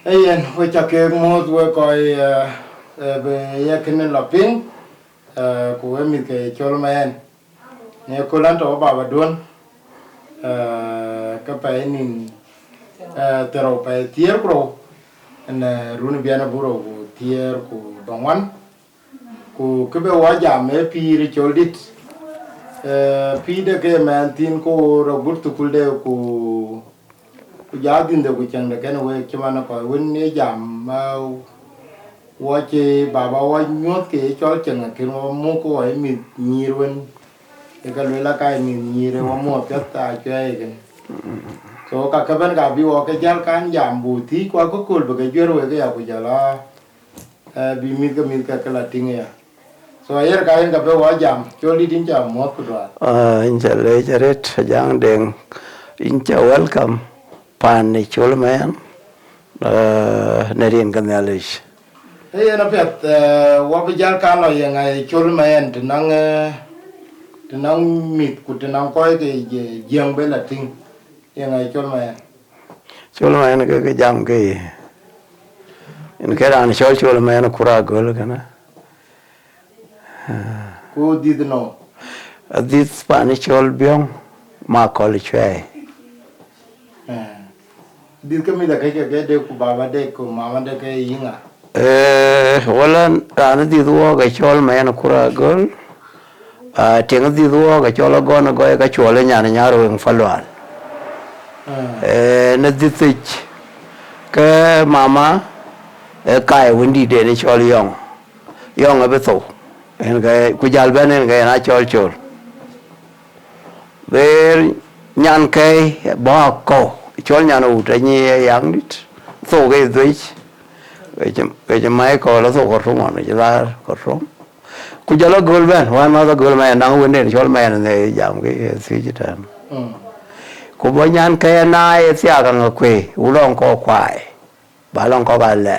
Ayen we chake mot we koi be yakene laping ku we mi ke Chol Mayen ne ko lan to baba don ka pa nin tero pa tier pro na run biana buro ku tier ku dongwan ku ke be wa jam e pir Cholddit pi de ke man tin ko ro burtu kulde ku jadi nda ku chang da kan we chimana ko win ne jam ma wo che baba wa nyot ke chol chang ke mo ko ai mi nyirwen e ka le la kai mi nyire wa mo pya ta che ke so ka ka ban ga bi wo ke jal kan jam bu ti kwa ko kul ba ke jero we ke ya ku jala bi mi ka la tinga so ayer ka en ka be wa jam choli din jam mo ku dwa inja le jaret Ajak Deng inja welcome pan ni Chol Mayen nerin kan yalish na pet wa bi jal kan lo ye ngai Chol Mayen tenang mit ku tenang ko ke jeng be la ting ye ngai Chol Mayen ke jam ke in ke ran Chol Mayen Kur Agol kana ku did no this pan ni Chol byong ma kol chwe did ke mi da ke de ku baba de ku mama de ke yinga wala ran di duo ke Chol Mayen Kur Agol ting di duo ke Chol gon go ke Chol nyan nyaro ng falwal na ditich ke mama kai windi de ni Chol yong abeto en ke ku jal benen ke na Chol ber nyan ke ba ko Chol nyan u te ni yang dit so ke dich ke mai ko la so ko ro ne la ko ro ku jalo gol ben wa ma da gol ma na winde Chol Mayen ne jam ke si jitan ku bo nyan ke na e sia ga ngwe u long ko kwai ba long ko ba le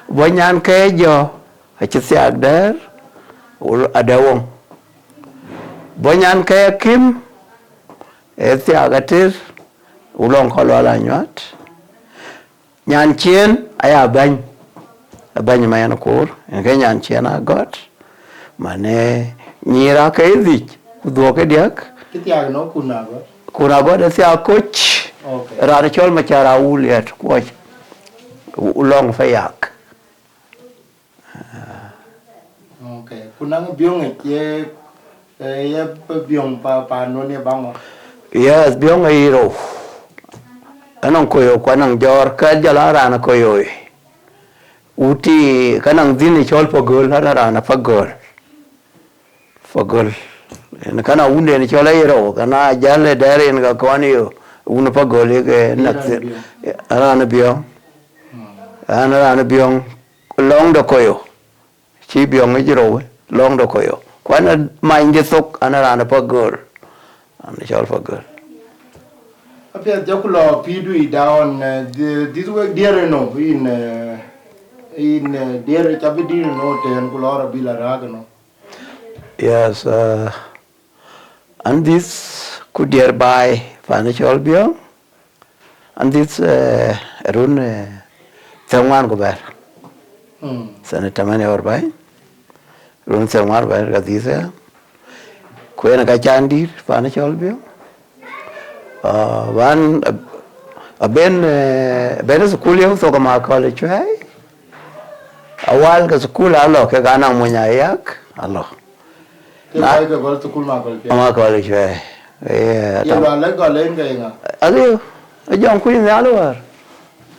bo nyan ke jo a chi sia der u adawong bo nyan ke kim e sia ga tir u long ko la nyat nyan chien aya ban Mayen Kur ke nyan chien a got mane nyira ke dik do ke diak ke tiag no kuna go kuna go de sia coach ra Chol ma chara uliet ko ulong fayak kuna biong e ye biong pa no ne bango yes biong e ro anong koyo kwanang jor ka jala rana koyo uti kanang dini Chol pagol rana pagol en kana unde ni Chol ero kana jale dare en ga kwani un pagol ke nak rana biong rana biong long do koyo chi biong e jiro long do koyo kwana mainge sok ana rana pagol ana Chol pagol apia jakulo pidu I down this work dear no in dear chabi dir no ten kulora bila ragno yes and this could nearby financial biong and this run tengwan go ber senator mane or bai run tengwan ber ga dise kwena ka chandi financial biong van ben school yo so ma college hai awal ka school alo ke ganang munya yak alo na ke gol school ma college hai ye la le go le ngai alo jong kuin ya lo war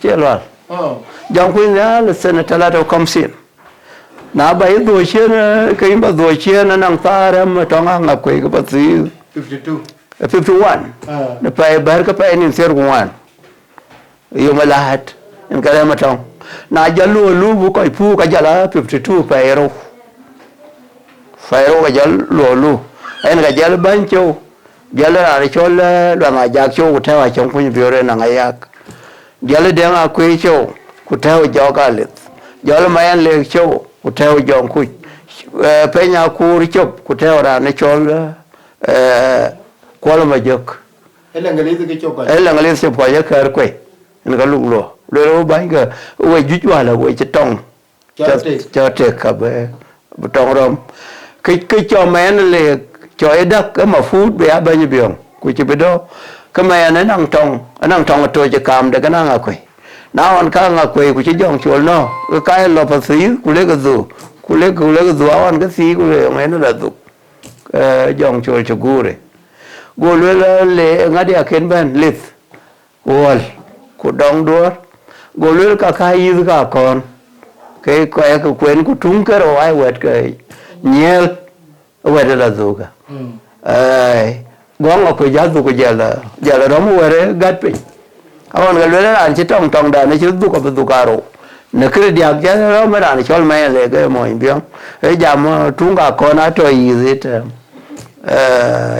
che lo jong kuin ya le senator la to komsin na bai do chen ke ba do chen nang ta ma tonga ngap ke ba si 51 na pa bar ka pa ni ser gwan yo malahat en kala matong na jalu lu bu ko pu ka jala 52 pa ero ga jal lu en ga jal bancho jala ra Chol la ma jak cho ta wa chong kun biore na ngayak jala de nga kwe cho ku ta wa joka le jala Mayen le cho ku ta wa jong ku pe nya ku ri chop ku ta ra ne Chol kwalo majok elengalese ke choka se po ya kar kwe en ga lu lo lo bánh cái we juj wala we chetong cho trek ka be tong rom cái cho men le cho edak cái mà food be ba ni biong ku chi bedo cái mày anh năng trồng tôi chỉ cầm để cái năng à quỷ nào anh cá ngà quỷ của chỉ dòng chuột nó cái lò phật xí của lấy cái dù của lấy cái dù anh cái xí của lấy mấy nó là dù dòng chuột cho gu rồi gu lấy ngã đi kiến bên lít wall của đông đuôi gu lấy cả khai như cả con cái quyển của chúng cái rồi ai quẹt cái nhel quẹt là dù cả gong aku jadu ko jala rom were gatpi awan ga lele an ci tong da ne ci du ko du karo ne kre dia ja rom ra ne chol mai le ga mo imbiam e jam tunga ko na to yizit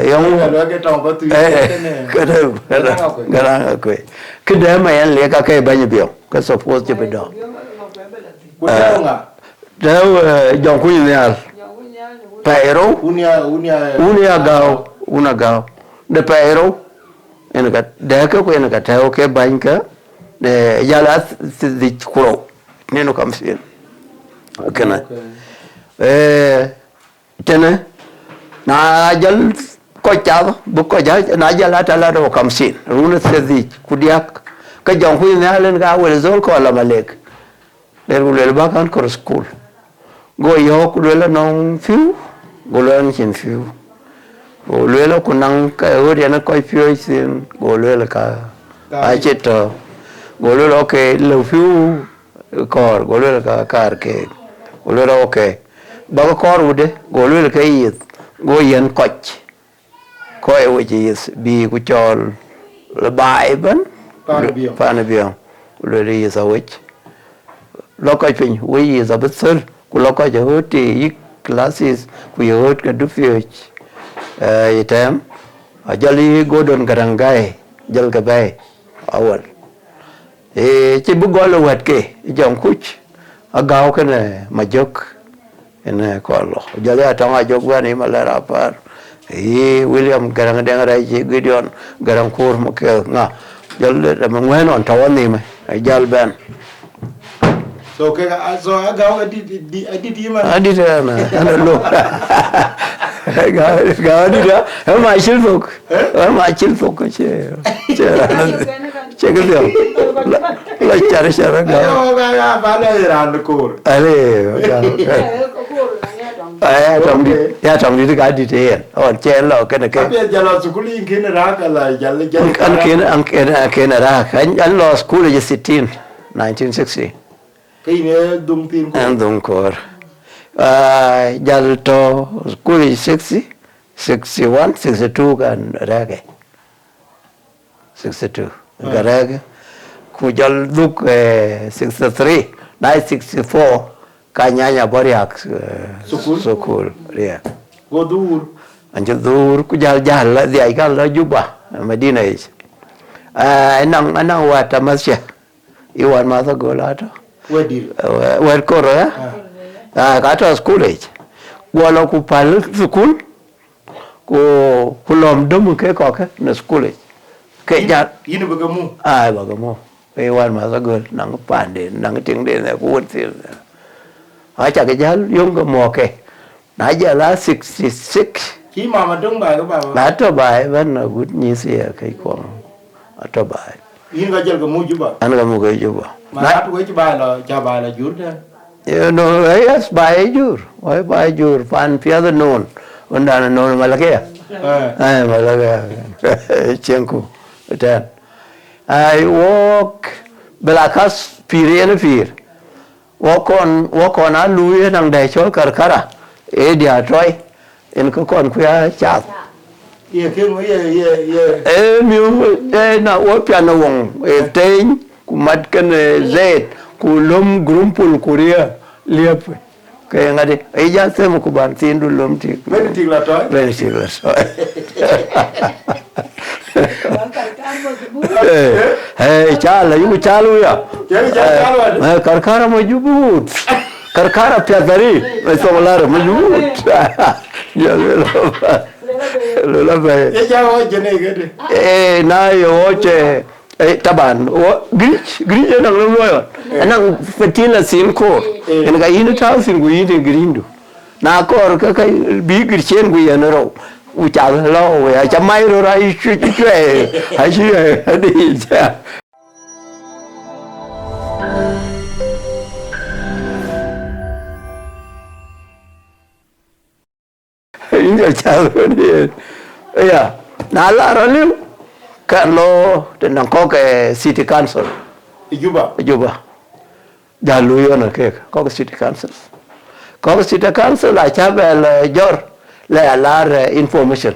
yong ga tong ba tu ne gara ko ke de mai le ka ke ba ni bio ka suppose ci bedo ko nga da jong ku ni al pero unia gao una gao de pero en ka de ka ko en ka ta ke banka de yala di kuro ne no kam sin kana tene na jal ko cha bu ko ja na jala ta la do kam sin runa se di kudiak ka jong hu ne alen ga wel zol ko la malek der wul ba kan ko school go yo ku le no fiu go le chin fiu go le ku nang ka o dia na ko fiu sin go le ka ai chết go le okay lo fiu kor go le ka kar ke go le okay ba ko kor ude go le ka yit go yen koch ko e wi yis bi ku chol le bai ban pa na biong le yis a wich lo ko pin wi yis a bitsel ku lo ko je hoti classes ku yot ka du fiuch item ajali godon garangai jal ka bai awal ci bu golo wat ke jom kuch agaw ke ne majok ene ko lo jali atanga jok wani malara par William garang deng rai ji gideon garang kur mo ke nga jal de mo ngwen on tawani me jal ben so ke so agaw adi ma na ana lo ga adi da ma shilfok che cái điều là chả ga ba le ran kur trong đi cái đi thế on chen lo cái này cái bây giờ là school in kia ra cái là giờ anh ra anh lo school is 1960 cái này dung tin của anh dung của giờ to school is 60 61 62 kan ra cái 62 garag ku jal duk 63 64 kanyanya boriak sukul ya godur anjur ku jal la dia kan la juba medina is anang wata masya iwan masa golato wedir wer kora ka to school age wala ku pal sukul ku lom dum ke ko ke na school age ke ja ini bagamu bagamu pe wan ma sa gol nang pande nang ting de na ku ti cha ke ja yung ko mo ke na ja la 66 ki mama dong bai ko ba na to bai ban na gut ni sia kai ko to bai ini ga jel ko mu juba an ga mu ga juba na to ko bai la cha bai la jur de no yes bai jur bai jur pan pia the non unda non malake malake Chiengkou then I walk belakas pir walk on a lui nang dai chol karkara dia troi en ko kon kuya chat ye ke mo ye miu na wo piano wong tein ku mat kan zet ku lom grumpul kuria liep ke ngade ja sem ku ban tin du lom ti ben ti la toy chala yu chalu ya karkara majubut karkara piadari solar majubut ya lo la ba ja ho jene gede na yo che taban o grich na lo anang fetina sin ko en ga yin ta sin gu yin grindu na kor ka bi grichen gu yan ro u cha lo ya cha mai ro ra i chu ha chi di cha in ja cha ro ni ya na la ro liu Carlo tena ko ke city council Juba ja luyo na ke ko city council a cha bel jor le alar information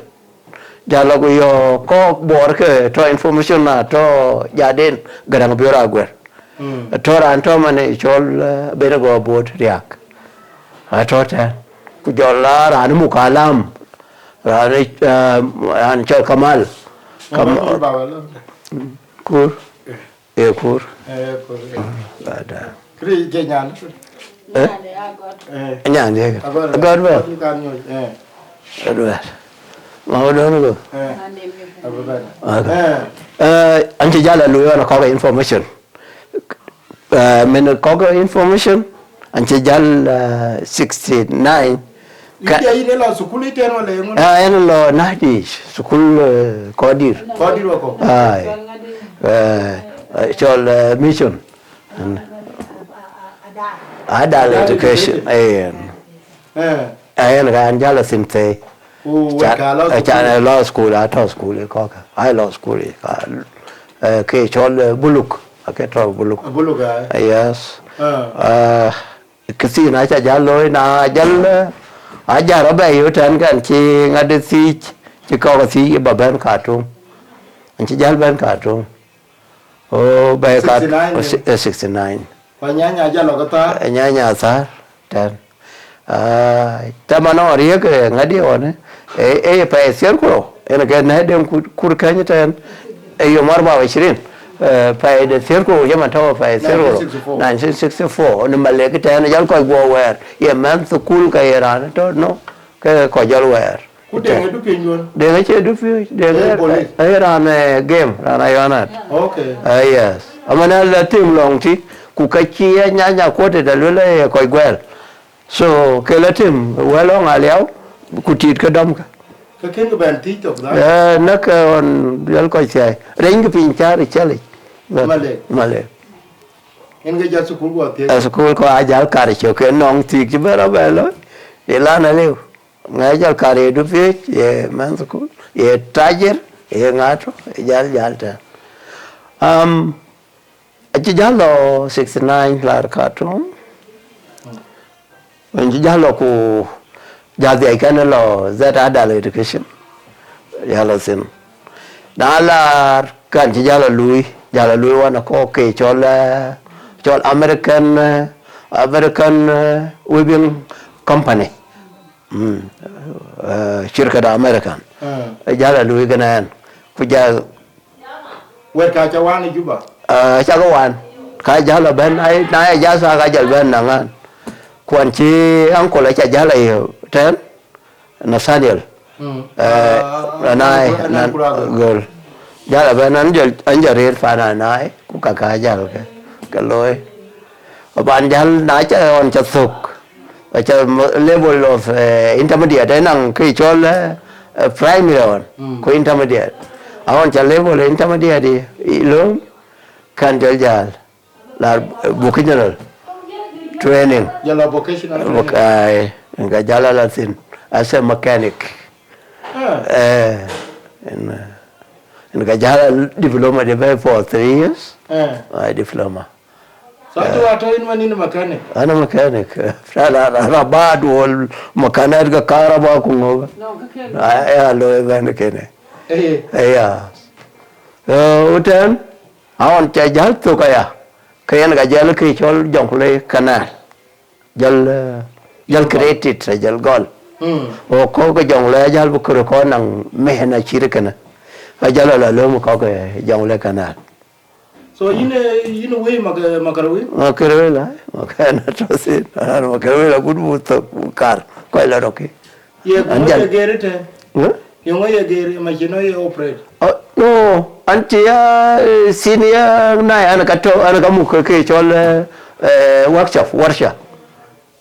ja lo yo ko bor ke to information na to ja den garang biora gwer to ran to mane chol bere go bot riak a to ta ku jola ran mu kalam ran chol kamal kur kur ada kri je nyan nyan de agor ba mau đâu anh chị là lùi nó có cái information mình có cái information anh chị là 69 Iya ini lah sukul itu yang mana yang mana? Ini lo nadi sukul kodir. Kodir wako. Chol mission. Ada education. Ini kan jalan simte. Cara law school atau school kau kan? Law school kan. Ke chol buluk. Ke chol buluk. Buluk Yes. Kesini aja jalan na jalan. Aja rabai yo tan kan chi ngade si chi ko si ba ban ka tung chi jal ban ka tung o ba ka 69 pa nya ja lo kata nya sa tan ta mano ri ke ngade on pa ser ko ena ga na dem kur ka nya tan yo mar ba 20 pa de ser ko yama taw pa ser ko 1964 no male ke tan jal ko go wer ye man su kul ka era to no ke ko jal wer ku de ngedu pinyon de nge du fi de era ne game rana yana okay yes amana la tim long ti ku ka chi nya ko te da le ko gwel so ke la tim welo ngaliao ku tit ka dom ka ken ga ban ti tok da na ka on jal ko sai ring pin char chali male en ga ja sukul go te sukul ko ajal kar cho ke nong ti ki bera belo ilana leo ngai jal kar du fi ye man sukul ye tajer ye ngato jal ta aji jalo 69 lar katum aji jalo ku jadi kan lo that adult education jalo sin dalar kan ji jalo lui wana ko ke chol American weaving company shirka da American jalo lui ganan ku ja wer ka jawani Juba cha ko wan ka jalo ben ai na ja sa ka jal ben nangan kwan chi uncle cha jalo ten Nathaniel nai girl jala ben anjarir fana nai ku ka jal ke loy ban jal na cha on cha suk cha level of intermediate nang ki chol primary on ku intermediate awon cha level intermediate ilum kan jal la vocational training jala vocational training ga jala la sin as a mechanic and ga jala diploma de for 3 years diploma so tu ato in mani mechanic ana mechanic ra bad wal mechanic ga karaba ku no ya lo ben kene ya uten awon cha jal to kaya kayan ga jal ki chol jong le kanal jal credit jal gol o ko ga jong le jal bu ko nang mehna chirkana a jal la lo ko ga jong le kanal so yine we makarawi la makana to se makarawi la gudu to kar ko la roki ye ko ye gerete yo ye gere machino ye operate no anti senior na ana ka mu ke chol workshop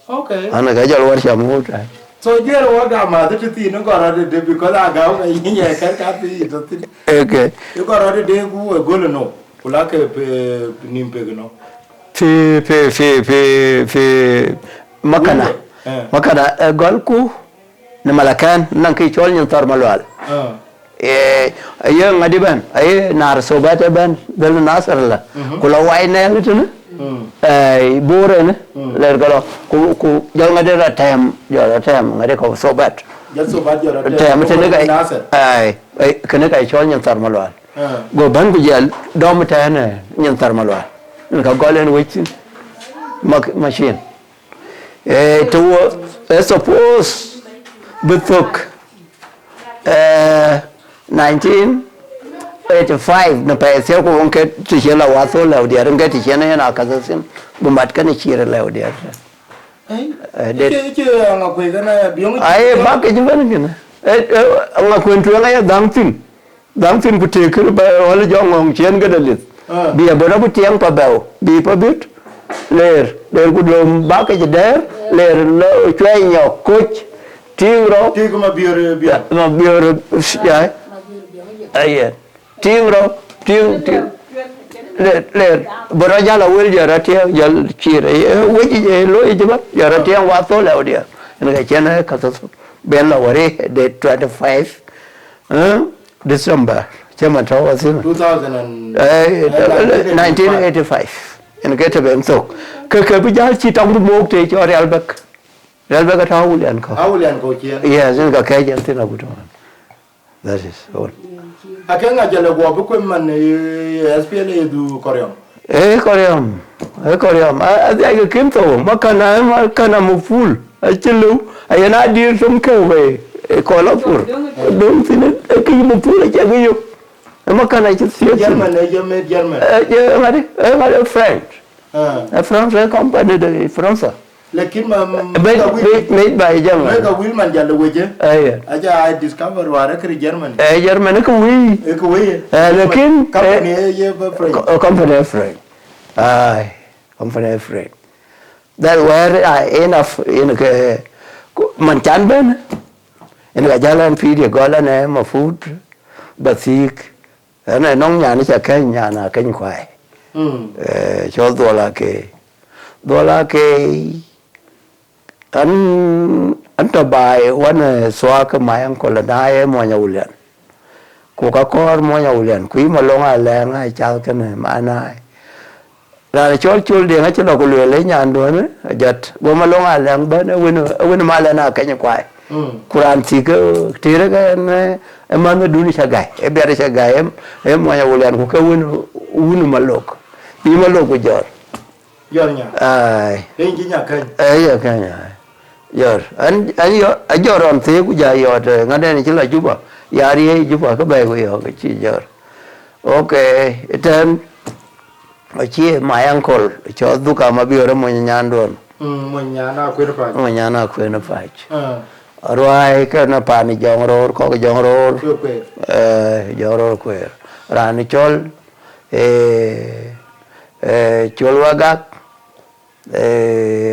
Okay. ana ga jol workshop mu ta So jero waga ma de ti no gora de because aga ga yin ka ti to ti. okay You gora de ku e golo no. Kula ke nimpe no. fi makana golku na malakan nan kai chol nyin tar malwal ye ngadi ban ay nar sobate ban dal nasar la kula way ne ngituna bore ne ler galo ku jol ngade ra tem ngade ko sobat Jal sobat jora tem te ne ay kene kai chol nyin tar malwal go ban ku jel dom te ne nyin tar malwal ka golen wich machine to suppose betuk 1985 na pa se ko on ke ti la wa so la dia ren ke ti ne na ka sin bu mat ka ni chire la dia de ke nga ko ga na biong ai ba ke jiban ke na nga ko ntu nga ya dang tin ku te ke ba wala jo ngong chen ga dalit bi ba na bu tiang pa ba bi pa bit ler ku dom ba ke der ler lo chwe nyo kuch tingro ma biore ya ay tingro ting ler bora jala wel jara tia jal chire weji lo ejba jara tia wa to la odia nga chena ka to ben la wari de 25 December chama tawa sin 1985 en gete ben so ke bi jal chi tong mo te cho real bak ta wulian ko chien yes en ka ke jal tin abu to that is all akenga jale go bu ko man SPL du koryam koryam ay kim to makana mu full achilu ayana dir tum ke we kolapur dum tin ke mu full ke yo makana chi German French France company de France lekin made by German mega Wilman jale weje aja I discover ware kri German German ko wi lekin company ye French company French that where enough in ke man chan ben in ga jalan video gola ne ma food basik ana nong nya ni cha ken nya na ken kwai cho dola ke an to bai wan swa ka mayan ko la dai mo nya ulen ko ka kor mo nya ulen ku ma longa le nga cha ka ne ma na ra chol de nga chlo ko le nya ndo ne jat go ma longa le ba ne win ma le na ka nya kwai kuran ti ka ti ra ka ne ma na du ni cha gai e be ra cha gai mo nya ulen ko ka win ma lok bi ma lok jor nya ai den ji nya kan ya kan ya yor an yor on te ku ja yor nga ne chi la juba ya ri juba ka ba ku yo ka chi yor okay then chi my uncle cho duka ma bi ora mo nyandon mo nyana ku na pa Rồi cái nó pa ni jong ror ko jong ror jong ror ku ra ni chol chol wagak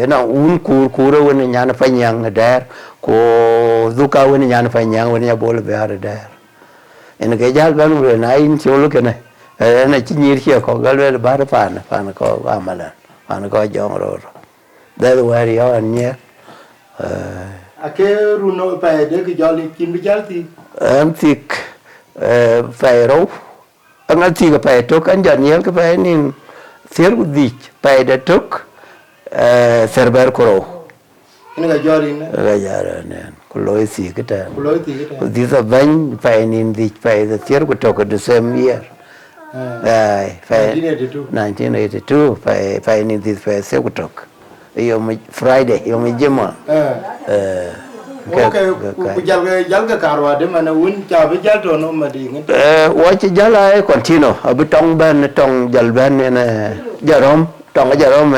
na un kur woni nyana fa nyang der ko duka woni nyana fa nyang woni ya bol be ar der en ke jal ban we na in chol ke ne na chi nyir che ko gal we bar pa na ko amala pan ko jong ror der where you are near ake runo pa de ke jali kin bi jalti am tik phải rau anh chị cái phải trúc anh dẫn nhiều cái phải nên xíu gì phải để trúc server koro ini ga jari ne cái nè lối xí cái ta đi ra bánh phải nên gì phải để xíu cái trúc the same year phải 1982 phải nên gì phải xíu cái trúc yom Friday yom Jumat okay ku jal ga karwa de mana won cha be jal to no ma di ngi wa chi jala continue abi tong ben tong jal ben ne jarom tong jarom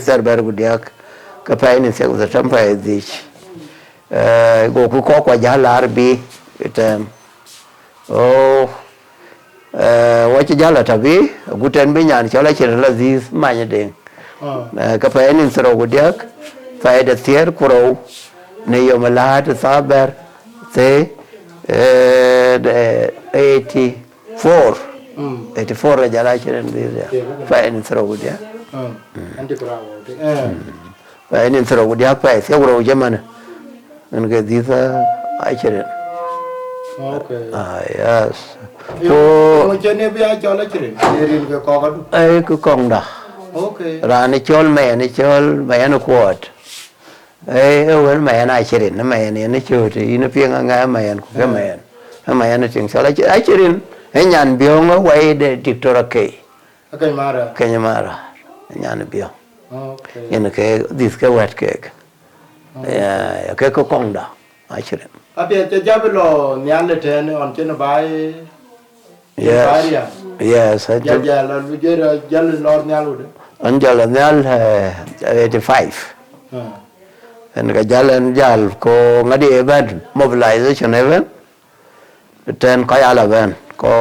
serber gudiak ka pai ni se uza tampa di go ku ko kwa jala arbi tem wa chi jala tabi guten bi nyan chola chi la zis ma nya ding ka pa nin sro gudiak fa da tier kuro ne yo malat saber se 84 84 jala chi ren bi fa nin sro gudiak anti bravo fa nin sro gudiak fa se kuro jamana nge disa ai chi ren okay yes so mo chene bi a chola chirin erin ke ko gadu ai ku kong da okay rani chol mayen kuot ai wen mayen ai chirin na mayen ne chuti ina pianga nga mayen ku ke mayen ting sala ai chirin e nyan biong wai de dictora ke akai mara kenyamara nyan biong okay ina ke dis ke wet ke ya ke ku kong da ai chirin apie te jablo nyale ten on chen bai yes yes ya la lujera jal lor nyalude anjala nyal 85 en ga jalan jal ko ngadi event mobilization event ten ko yala ben ko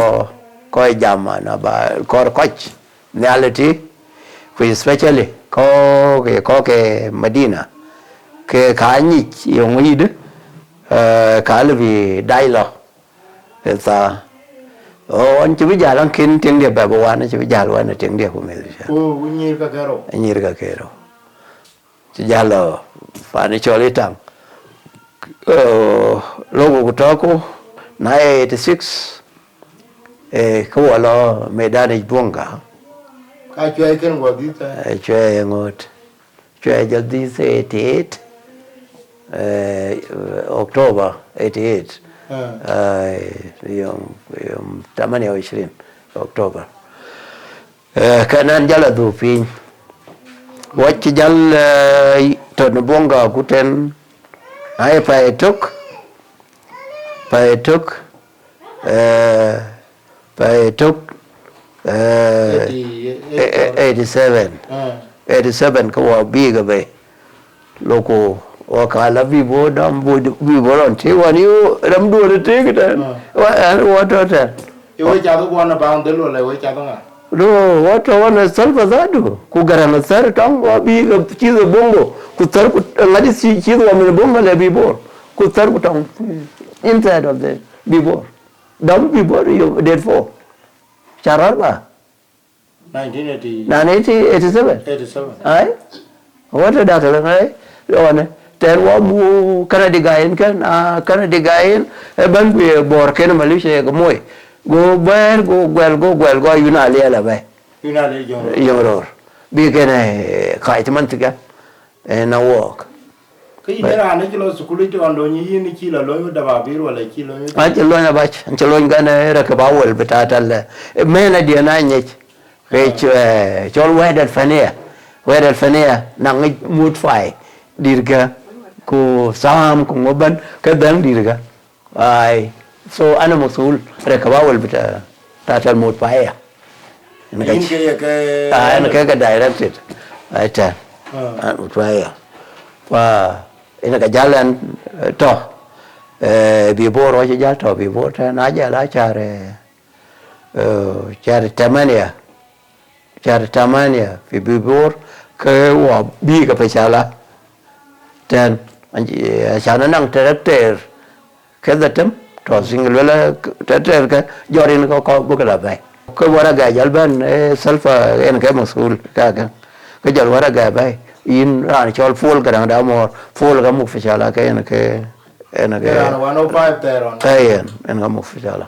jama na ba ko coach reality ko especially ko ke Medina ke kani yung yid ka lebi dialogue sa on ci bi jalan kin ting de ba wana ci bi jal wana ting de ko me o nyir ka kero ci jalo fani choli tang logo kutoko na 86 ko wala medani bunga ka chwe ken go dita chwe ngot chwe jadi 88 October 88 يوم 28 أكتوبر كان جل ذوبين وجه جل تنبونغا كتن هاي بايتوك 87 ko biga be loko wakala vivo dam vivo ron che wani ram do de te kita wa to ta we cha do wana ba ndelo le we cha do nga do wa to wana salfa zadu ku garana sar tang wa bi ga chi do bongo ku tar ku ngadi chi do wa bongo le vivo ku tar ku tang inside of the vivo dam vivo you dead for charar ba 1987 ai what da ta ngai one ten wa bu Canada gain kan Canada gain ban bi bor ken Malaysia go moy go ber go gwel go yuna le la ba yuna le yoro bi ken kai man tiga na walk kai ne ra ne kilo sukuli to ando ni ni kilo lo da ba biro wala kilo ni a ce lo na ba ce lo ngana ra ka ba wal bitata la me na dia na nye ke chol wedal fania na ngi mut fai dirga ko sam ko ngoban ka dan dirga ai so ana masul rekabawal bita tatal mot paaya in ke ana ka directed ai ta mot paaya wa ina ka jalan to bi boro je ja to bi boro na ja la chare tamania fi bi bor ke wa bi ka pesala ten chana nang tractor ke datem to single la tractor ka jorin ko bukala bai ko wara ga jalban salfa en ke masul ka jal wara ga bai in ran chol fol ka da mo fol ga mu fishala ka en ke ran 105 there on en ga mu fishala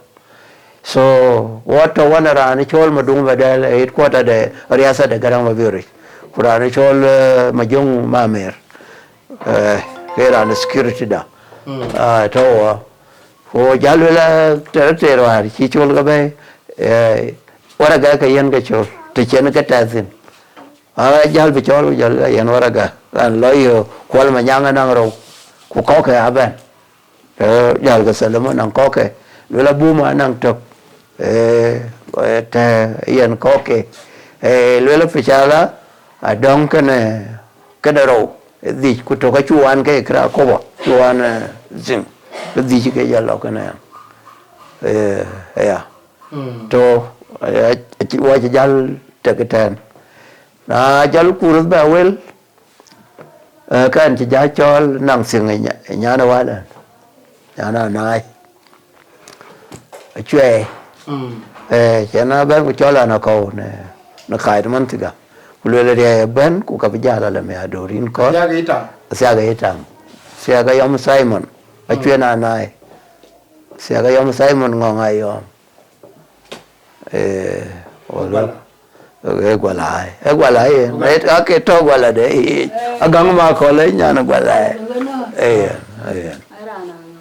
so what one ran chol madung badal headquarter de riasa de garang mabiri kuran chol majung mamer kera na security da to ko jalwela tertero har ki chol ga be wara ga ka yen ga chol te chen ka tazin jal bi chol jal yen wara ga an loyo kwal ma nyanga nang ro ku ko ka aban jal ga salamo nang ko ke wela buma nang tok te yen ko ke wela fichala adong kane kadaro di kutoka chuan ke kra ko chuan zin di ke ya lo kana ya to ci wa ci jal teketen na jal kurus ba wel kan ci ja chol nang sing nya na wala na nai chwe chena ban ku chola na ko ne na khai man tiga kulele dia ban ku ka bijala la me adorin ko sia ga yom Simon a chwe na nai sia ga yom Simon ngonga yom wala gwala ne ka ke to gwala de agang ma ko le nya na gwala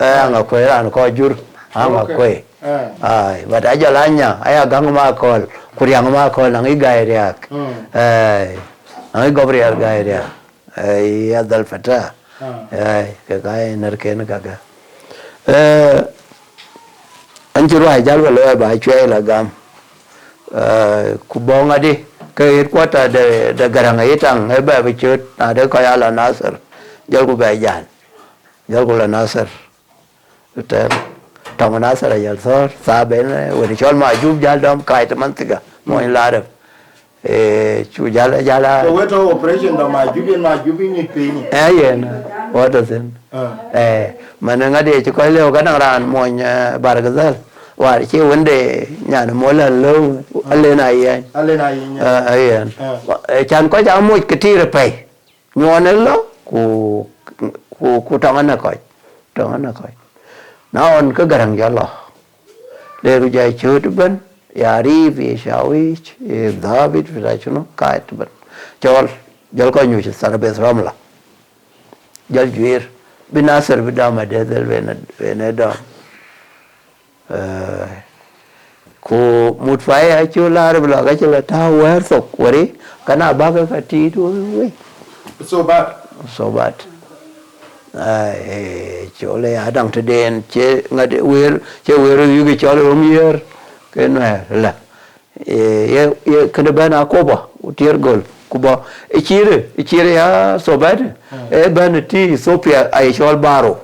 nga ko ran ko jur nga ko ai but ajalanya aya gang ma ko kuryang ma ko nang igai riak nang gobriel gai riak ya dal fata ke gai ner ken ka ga anjuru ai jal lo ba chwe la gam kubonga di ke kwata de garanga itang e ba bichut na de ko ya la nasir jal ku ba jal ku la nasir te tong nasir ya so sa ben we chol ma jub jal dom kai te mantiga mo in la chu jala so we to operation da ma jubi ni pe ni yen what is it mananga de ko le ga ran mo bargazal wa che wende nyana mola lo alena yen ayen chan ko ja mo kitire pe nyone lo ku tangana ko na on ka garang ja lo le ru ja chut ban yari vi shawich david vilachuno kait ban jol ko nyu sa be ramla jal juir binasar bidama de del vene dam ko mutfai chu lar bla ga chela ta wer sok wari kana ba ka ti tu we so bad chole adang te den che ngade wer yu ge chole omier ken la ye kada bana koba utier gol kuba ichire ya so bad ban ti Ethiopia ai chol baro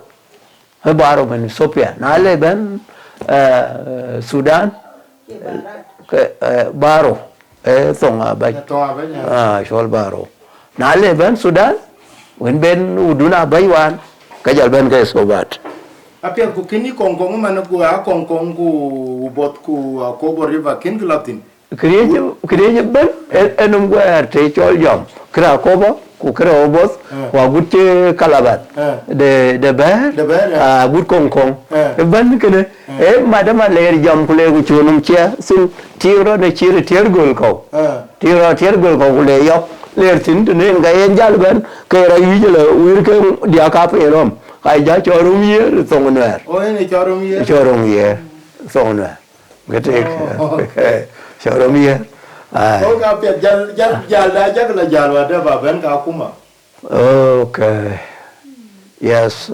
ban Ethiopia na le ban Sudan baro songa ba chol baro na le ban Sudan wen ben uduna baywan ka jal ben ka sobat apia ku kini kongkong mana ku a kongkong ku bot ku ko bo river kin glatin kriye ben enum go arte chol jom kra ko bo ku kra obos wa gutte kalabat de ber a gut kongkong ben kene madama ler jom ku le ku chunum chia sin tiro de chire tergol ko tergol ko le yok ler tin ne ga en jal ben ke ra yijela wir ke dia ka pe rom ai ja chorum ye song ner ne chorum ye song ner gete chorum ye ko ka pe jal da la jal wa da ba ben ka kuma okay yes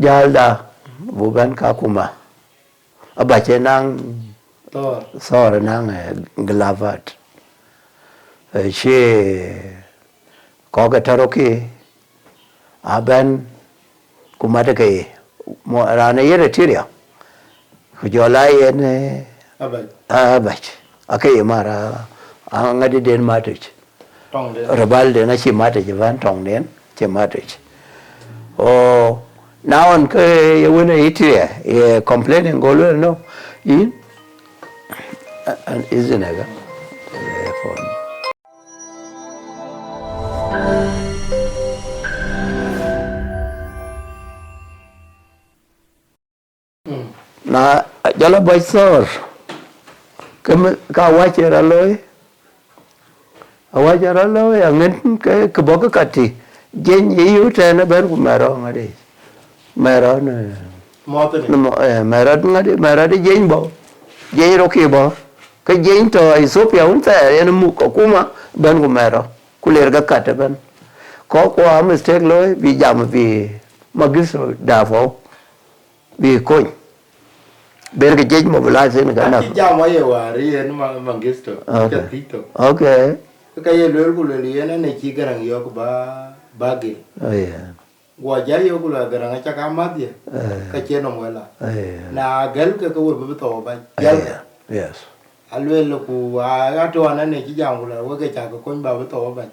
jal da bu ben ka kuma abache nang so nang glavat she có cái tharo ki aben kumata ke mo rana yere tiria kujola yene abach akai mara ngadi den matich rabal de na chi matich van tong den chi matich o now on ke yewene itria e complaining golo no in and isn't it na jala baisor ka wachera loy angen ke boka kati jen yu tena ber ku mero ngade mero ne mero ngade jen bo jen roki bo ke jen to Ethiopia unta en mu ko kuma ben ku mero kuler ga kata ben ko mistake loy bi jam bi magiso dafo bi coin ber ke jej mobilize ni kana ja mo ye wari en mangisto chatito okay ka ye lol ku le ye na ne chi garang yo ba bage gua jayo kula garanga chakamat ya ka cheno mwela na gel ka ko be to ba gel yes alwelo ku ato anane kijangula wege chaka ko ba to ba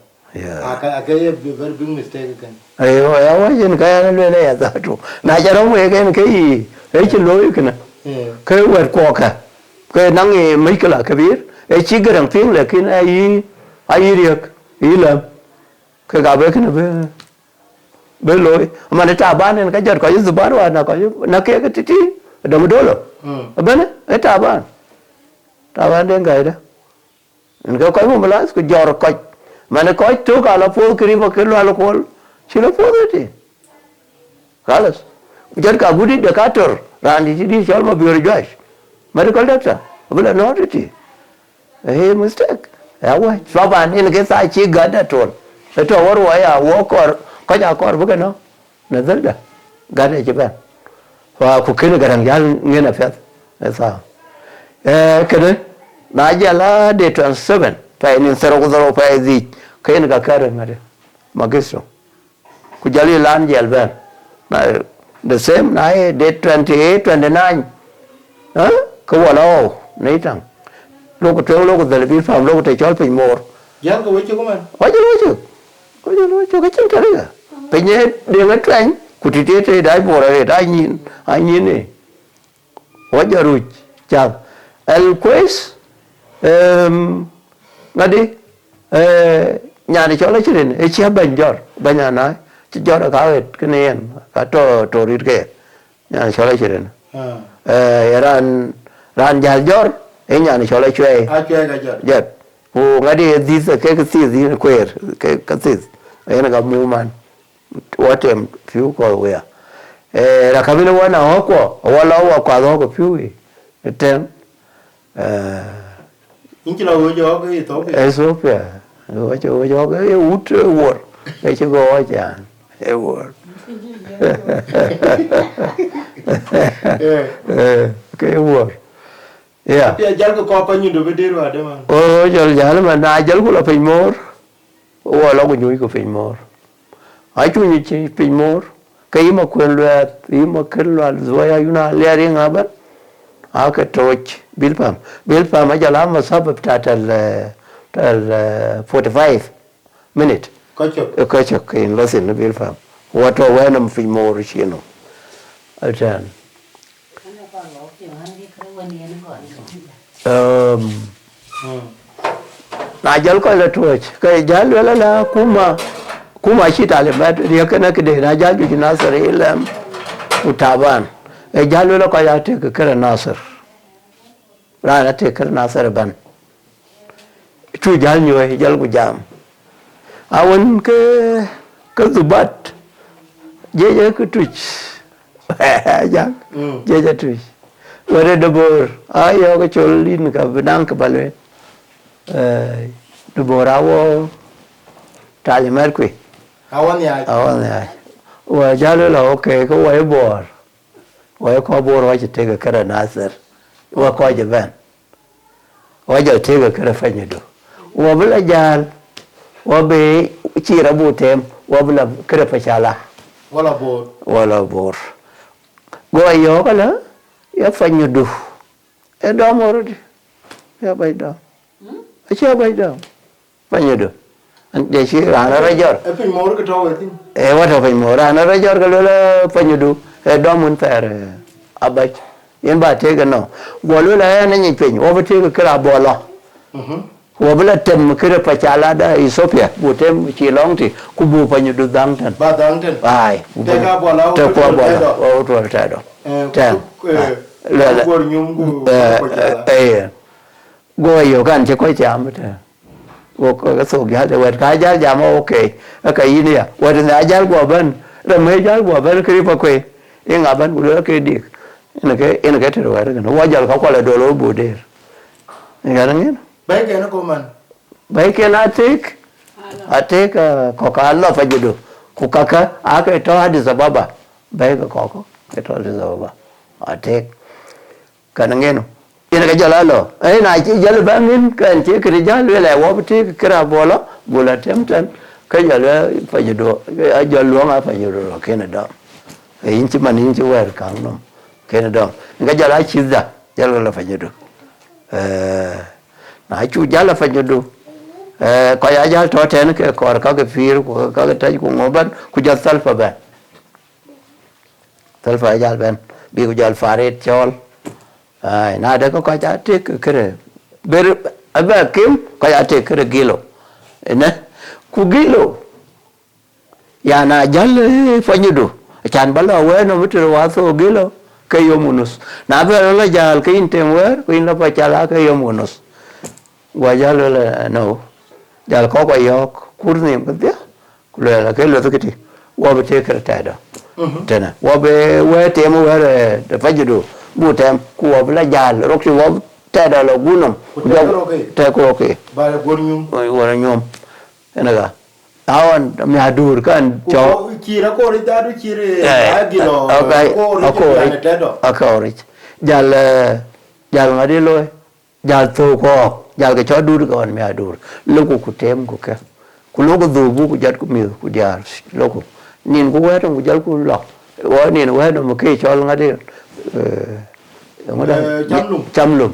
aka ye very big mistake kan ayo ya wa yin ka ya lwele ya zato na jaro we gen ke yi e chi loy kana ke wer ko ka ke nang e mikla kabir e chi garang ping le kin ai riek ilam ke ga be kana be loy ma ne ta ban en ka jar ko yu bar wa na ko na ke ke titi do dolo bene e ta ban den ga ida en ga ko mo las ko jor ko ma ne ko to ka la po kri mo ke lo ko chi la po de kalas jar ka budi de ka tor randi di chol ma bior josh medical doctor bula no ti e mistake ya wa so ban en ke sa chi ga da to to war wa ya wo kor ko ja kor bu no na zalda ga da ji ban wa ku kin garan ya ngena fet sa kene na jala de 27 pa ni sero ko pa zi kain ga kare ngare magisto ku jali lan jel ban na the same na date 28 29 ko wala nei tang lo ko dal bi fam lo ko te chol pin mor yang ko wecho ko man wacho ka chin tare ga penye de ga tren ku ti te dai bor re dai nyin ne wajaru cha el quest ngadi nhà cho lấy chuyện ấy chia bệnh giọt bây giờ nói giọt là cái này cái to rít cái nhà cho lấy chuyện ran giọt ấy nhà cho lấy chuyện cái giọt u ngay đi this cái gì queer cái gì ấy là cái movement what em phiếu coi vậy là cái bên ngoài nào có wala qua đó có phiếu gì tên những cái lâu rồi cái tốt eso phải rồi cho cái út word cái chứ gọi chả cái word cái word yeah ya jar ko pa nyu do be deru ade man jal jal mà na jal ko la pin mor o la ko nyu ko pin mor ai chu ni chi pin mor cái mà quên loạt ý mà quên loạt rồi ai na le ring aban a ka toch bilpam ma jala ma sabab tal 45 minute ko chok in losin na bilpam wato wenam fi mor chino atan na jal ko la toch ka jal la kuma shi talibat ya kana kide na jal ju nasar ilam utaban e jal la ko ya te ka kara nasar rana te kar nasar ban chu jal nyo jal gu jam awon ke zubat je ku tuch ja je tuch wore de bor ayo ko cholin ka benang ka balwe de bor awo tali merkwi awon ya wa jalo la okay ko wa ko bor wa te ka kar nasar wa ko je ban wa je te ga kara fanya do wa bula jal wa be ci rabu tem wa bula kara fashala wala bor go yo kala ya fanya do e do moro di ya bay do a ci bay do fanya do de ci rana rajor e pin mor ko to wetin e wa to pin mor rana rajor ko la fanya do e do mun fer abach yen ba te ga no golo la ya nan yin o ba te ga kra bola wo bla tem kra pa chala da Ethiopia bu tem chi long ti ku bu pa nyu du dang tan ai te ga bola te ko bola o to ta do ta la gor nyum gu go yo kan che ko cham ta go ko so ga de wa ka ja ja mo okay ka yi ni wa de na ja go ban ra me ja go ban kri pa kwe inga ban bu ke dik ina ke te wa no wa ja ka ko la do lo bu de ngana ngin bai ke na ko man bai ke na atik ko ka Allah fa judo ku kaka aka to Addis Ababa bai ka ko ke to Addis Ababa atik kana ngeno ina ka jalalo na ji jal bangin kan che ke jal wela wo ti kra bola temtan cái giờ đó phải giờ đồ cái giờ luống á phải giờ đồ cái này đó in chỉ mà in chỉ về càng nó cái này đó cái giờ lại chỉ ra giờ là phải giờ đồ nãy chú giờ là phải giờ đồ coi ai giờ thọ trên cái cor cái phiêu cái trái của ngô bên cứ giờ sulfur bên sulfur giờ bên bị cứ giờ pha chol nãy đó có coi giá trị cái này ber abe kim coi giá trị cái kilo nè ku kilo ya na jal fanyudu chan bala we no mitro waso gilo kayo munus na be la jal ke intem wer ko in la pa chala kayo munus wa jal la no jal ko ko yok kurni mbia kula la ke lo tikiti wa be te krata da tena wa be we te mo wer de fanyudu bu tem ku wa la jal rok si wa te da lo gunum te ko ke ba gornyum wa nyum enaga awan mi adur kan cho kira ko ri dadu kire agilo ko ri jal ngadi loy jal to ko jal ke cho dur kon mi adur loku ku tem ku ke ku loku du bu ku jat ku mi ku jar loku nin ku wa ku jal ku lo wa nin wa no ke cho ngadi chamlum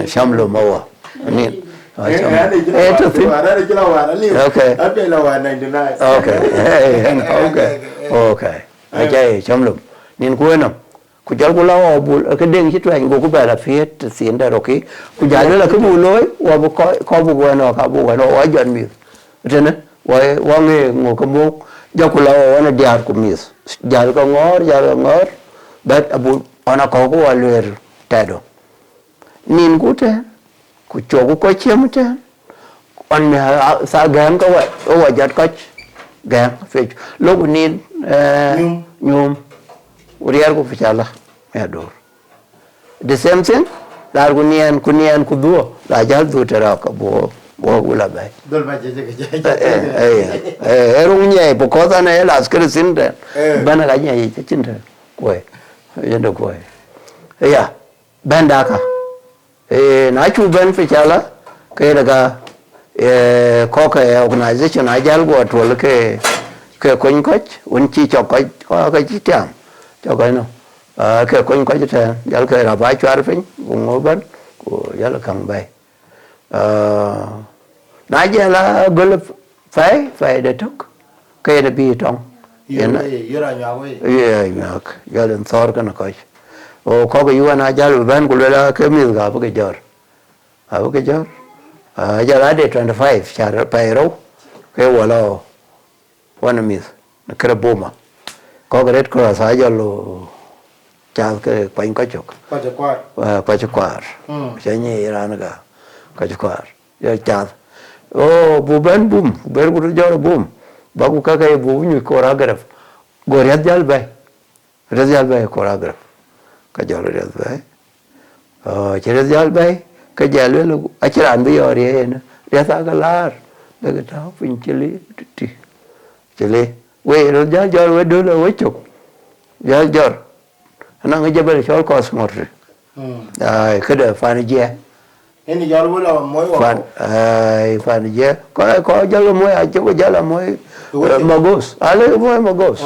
chamlum mawa nin to tin okay ape la wa 99 okay okay chamlum nin ku no ku jal ku la bu cái đeng chit wen ku ba la fiet sin da roki ku jal la ku bu loy wa bu ko bu wa no ka bu wa no wa jan mi tene wa nge ngo ko mo ja ku la wa na diar ku mis jal ko ngor bet abu ona ko ku wa ler tado nin ku te ku cho ko chem te on sa gam ko wa jat ko gam fe lo ku nin nyum uriar ku fichala me ador the same thing dar kunian ku duo la jal du tera ka bo gula bai dol ba je erung nye po cosa ne la skre sinde bana ga nye chinde ko yendo ko ya banda ka na chu ben fichala ke daga ko ka organization ajal go to ke kon koch un chi cho ko chi tam cho cái nó cái con có chứ giờ cái là vài chục phím cùng ngồi bên của giờ là cầm bay nãy giờ là gọi phải để thức cái là bị trong giờ là nhau vậy giờ đến sor cái nó coi có cái yêu anh giờ là bên của là cái miếng gà với cái giờ giờ là để 25 chả phải đâu cái gọi là one miếng cái boma có cái red cross ai giờ lo chào cái quanh có chục qua chục sẽ nhẹ ra nữa cả qua chục giờ chào bu bên cũng giờ bùm ba cũng cái bu như choreograph gọi rất bay choreograph cái giờ rất bay chỉ rất bay cái giờ luôn ở trên anh bây giờ đi ra sao cái lá cái tháo phình chili we rồi giờ we đưa là we chụp giờ nó ngay giờ bây giờ có smart cái đó fan gì ini giờ we là mỗi fan fan gì có giờ là mỗi ai chứ giờ là mỗi magos ale mỗi magos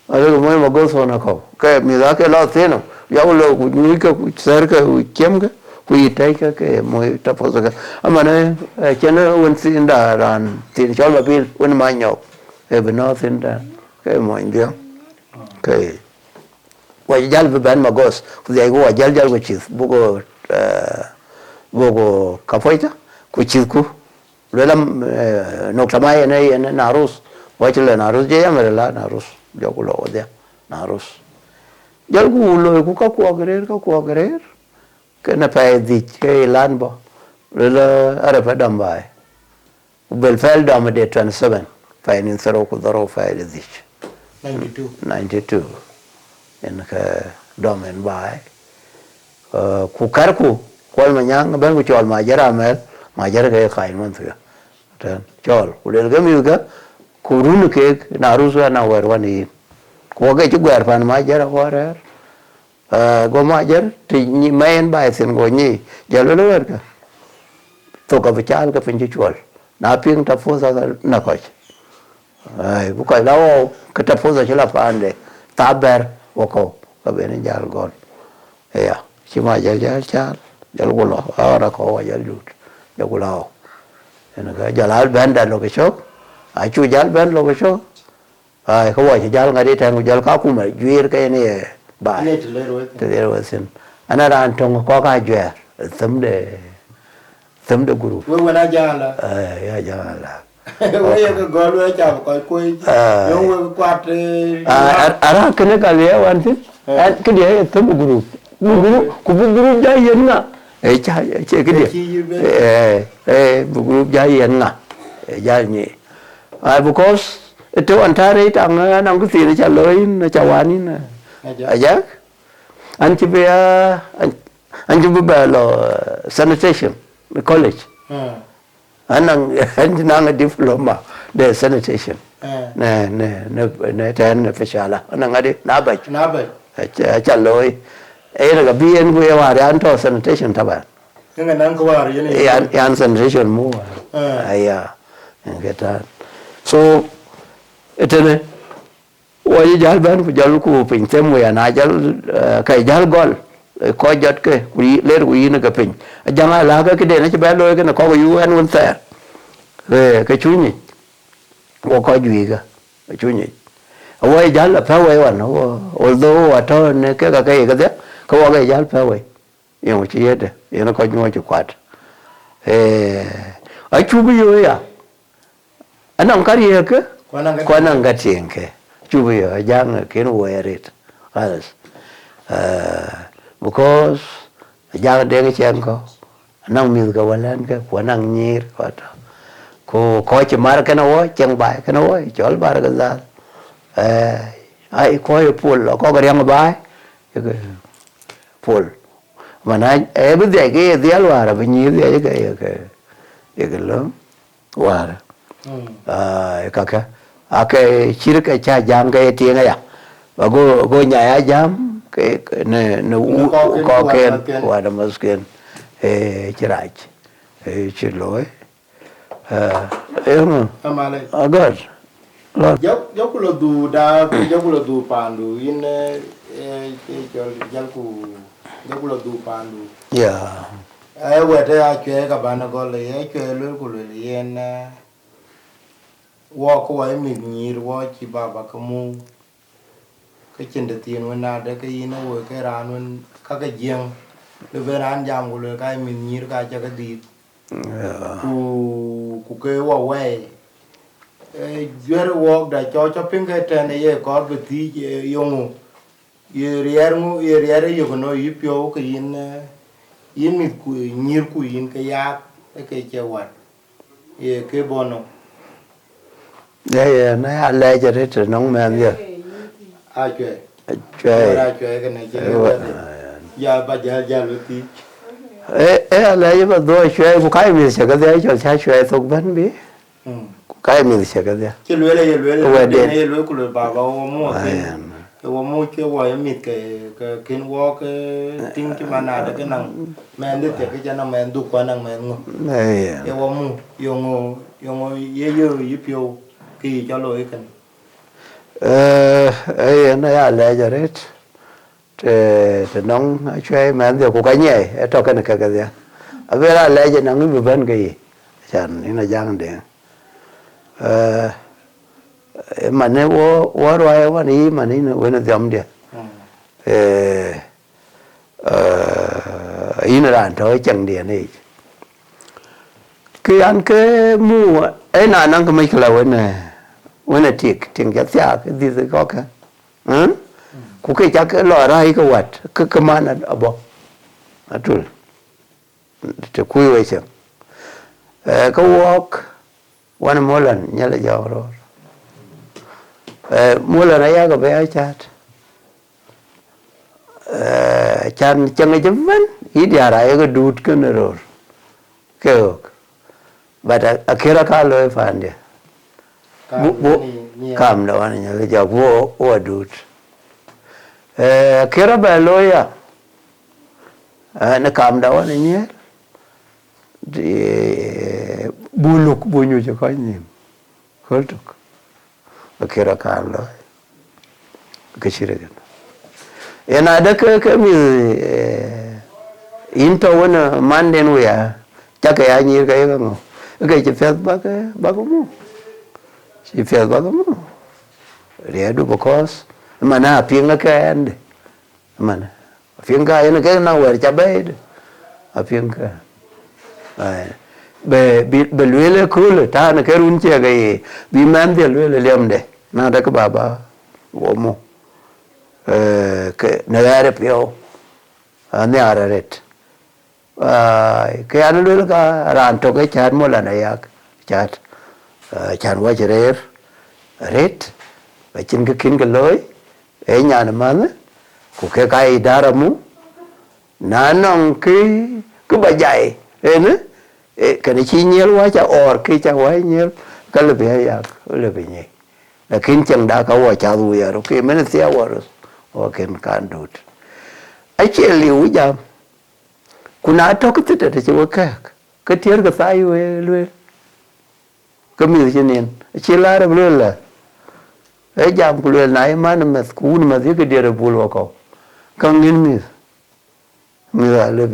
ale mỗi magos nó có cái mình ra cái lo thế nào giờ là những cái ser cái chém cái quy tay cái mỗi tập phật cái mà này cho nó quân xin đã ran thì cho là pin quân mai nhậu bên nó xin đã cái mọi điều cái quay dal với bên magos cái cái dal cái chữ bugo café đó cái chữ cu rồi làm nộp tham này narus quay trở narus vậy mà là narus giờ cũng lo đấy narus giờ cũng lo cũng có quay cái này phải đi cái lan bo rồi là ở đây đầm bài Belfeld đầm để 27 phải nên saro của đó phải đi 92 en cái đầm en bài ku karku qual mà nhang bên của chol mà giờ cái khai man thôi chol ku le cái miu cái ku run cái narusu na warwani ku cái chú gwar pan mà giờ qua go majer ti ni main bai sen go ni jalo lo ka to ka vichal ka pinji chwal na ping ta forza na ko ai bu ko lawo ka ta forza chila pande taber woko ka bene jal gol ya chima jal cha jal gulo ara ko jal lut jal gulo ena ga jal benda lo ke chok a chu jal ben lo ke chok ai ko wa jal ngadi tan jal ka ku ma juir ke ni ba ne te le ro sin ana ran tong ko ka jwe thấm de guru we na jala ya jala we ga gol we cha ko ko yo we kwat ara kene ka le wan tin ke dia thấm guru guru ku guru ja yen na cha che ke dia guru ja yen na ja ni because itu antare tang nang ku ti cha loi na cha wani na aja anh chỉ về anh chỉ về lo sanitation college anh năng diploma de sanitation nè trên official anh năng đi nã bạch trả lời ấy là cái viên của họ anh cho sanitation thà bạn cái năng của họ vậy này anh sanitation mua ai cái đó so itu này wajah jalan ban jalan ku pintem we na jalan kai jalan gol ko jot ke kuri ler kuri na ka pin jama la ka ke de na ba lo ke na ko yu an won ta ke chu ni wo ko ju ga chu ni wai jalan pa we wan although wa to ne ke ka de ko wa ga jalan pa we yo chi ye de ye na ko nyu chu kwat a chu bi yo ya anang kari ke ko nang ga tieng ke Cuba jangan kena wear it, harus, because Ajak Deng Chiengkou, nang mil kawalan ke, nang nyir kata, ko cemar kena wo, cengbai kena wo, jual bar gazal, ai ko pul, ko keriang bai, pul, mana every ke dia luar, benyir dia ke lom, luar, kakak. Ake shirika cha jam ke tienga ya go nya ya jam ke ne ko ken wa da masken chirach chiloi amale agad yo lo du da yo lo du pandu in yo lo du pandu ya we te a che ka bana go le che lo ku le yen wo ko ai mi nyir wo chi baba ka mu ka chin de tin wa na de ka yin wo ka ran un ka ka jeng le ve ran jam ko le ka mi nyir ka cha ka di ku ke wo we jwer wo da cho pin ka te ne ye ko be ti yo mu ye rier yo no yi pyo ka yin mi ku nyir ku yin ka ya ke che wa ye ke bono đây này anh lấy cho đấy từ nông men giờ chơi cái này chơi giờ bây giờ lúc tí anh lấy mà đôi chơi một cái mình sẽ cái đấy cho cha chơi thuộc vẫn biết cái mình sẽ cái đấy chơi lưới này lưới của lưới bà mua cái mua chơi vài mít cái kiến vó cái tinh cái mana đó cái năng men được cái chân năng men đục qua năng men ngô cái mua yung ye piu kỳ cho lỗi cần ấy nó là lẽ cho đấy thì nông chơi mà giờ cũng cái nhảy cho cái này cái gì à bây giờ lẽ cho nông bị vấn cái gì chẳng nên là giang đen mà nếu quá rồi quá đi mà nếu nó dầm đi ý nó làm thôi chẳng điện này cái ăn cái mua ấy là năng cái mấy cái lâu này when tiệc cái tiệc cái gì có cái cũng cái chắc cái lò ra cái vật cái man ở bộ ở chỗ thì cuối vậy chứ cái walk one more lần nhớ là giàu rồi mua lần này cái bé chat chan chẳng cái chấm vấn ít giờ này cái đút cái nữa rồi cái but akira ka lo fande kam da wani ya ga wo dut akira ba lo ya na kam da wani ne buluk bunyu cho coi nim khol tuk akira kan lo ke chire gan ena da ke mi into wana manden ya chắc cái anh như cái không cái chỉ phép bác cũng mua chỉ phép bác cũng mua để đủ because mà na phiền nó cái anh mà phiền cái nó cái nào vậy chả biết à phiền cái be luyện cool ta nó cái run chia cái bị man đi luyện liam đấy na đó cái bà vô mua cái này là phiếu anh ấy là red cái anh luyện cái ran to cái chat mua là này chat chat qua chơi red và trên cái kín cái lối ở nhà nó mà của cái đá mu nong cái bà dạy nữa cái này chỉ nhiều quá cho or cái cho quá nhiều cái là bị là bị nhỉ là kín chân đã có quá cho tôi rồi cái mình sẽ rồi cái can do ấy chỉ liu jam kuna to cái tết để cho cái tiệt cái sai luôn cái mình chỉ nên chỉ là rồi là ấy jam luôn này mà nó school mà cái điều bul vào câu càng nhìn mình là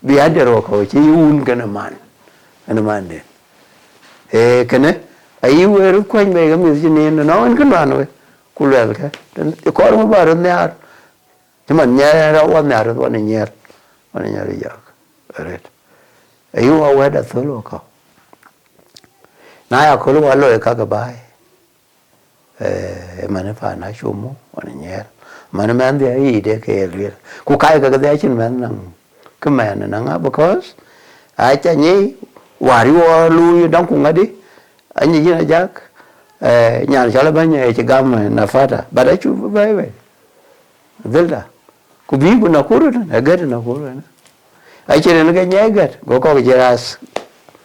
bị ăn được rồi chỉ uống cái nó man đấy cái này ấy vừa lúc quanh về cái mình chỉ nên nó ăn cái đoàn rồi cú lừa cái có nó bảo nó nhạt nhưng mà nhạt nó quan nhạt rồi nhạt đi giờ rồi ấy vừa vừa đã thua rồi cậu nãy à cô lúc ăn rồi các cái bài mà nó phải nói chung quan nhạt mà nó mang đi ấy để cái lừa cú cái đấy trên mang năng cái mẹ nó năng because ai chả nhỉ wario lui đóng cùng ấy đi anh nhìn thấy chắc nhà cho là bao nhiêu chỉ gam na fata bara chu vai vai delta ku bi ku na kuru na gar na kuru na ai chỉ nó cái nhái gar có cái jeras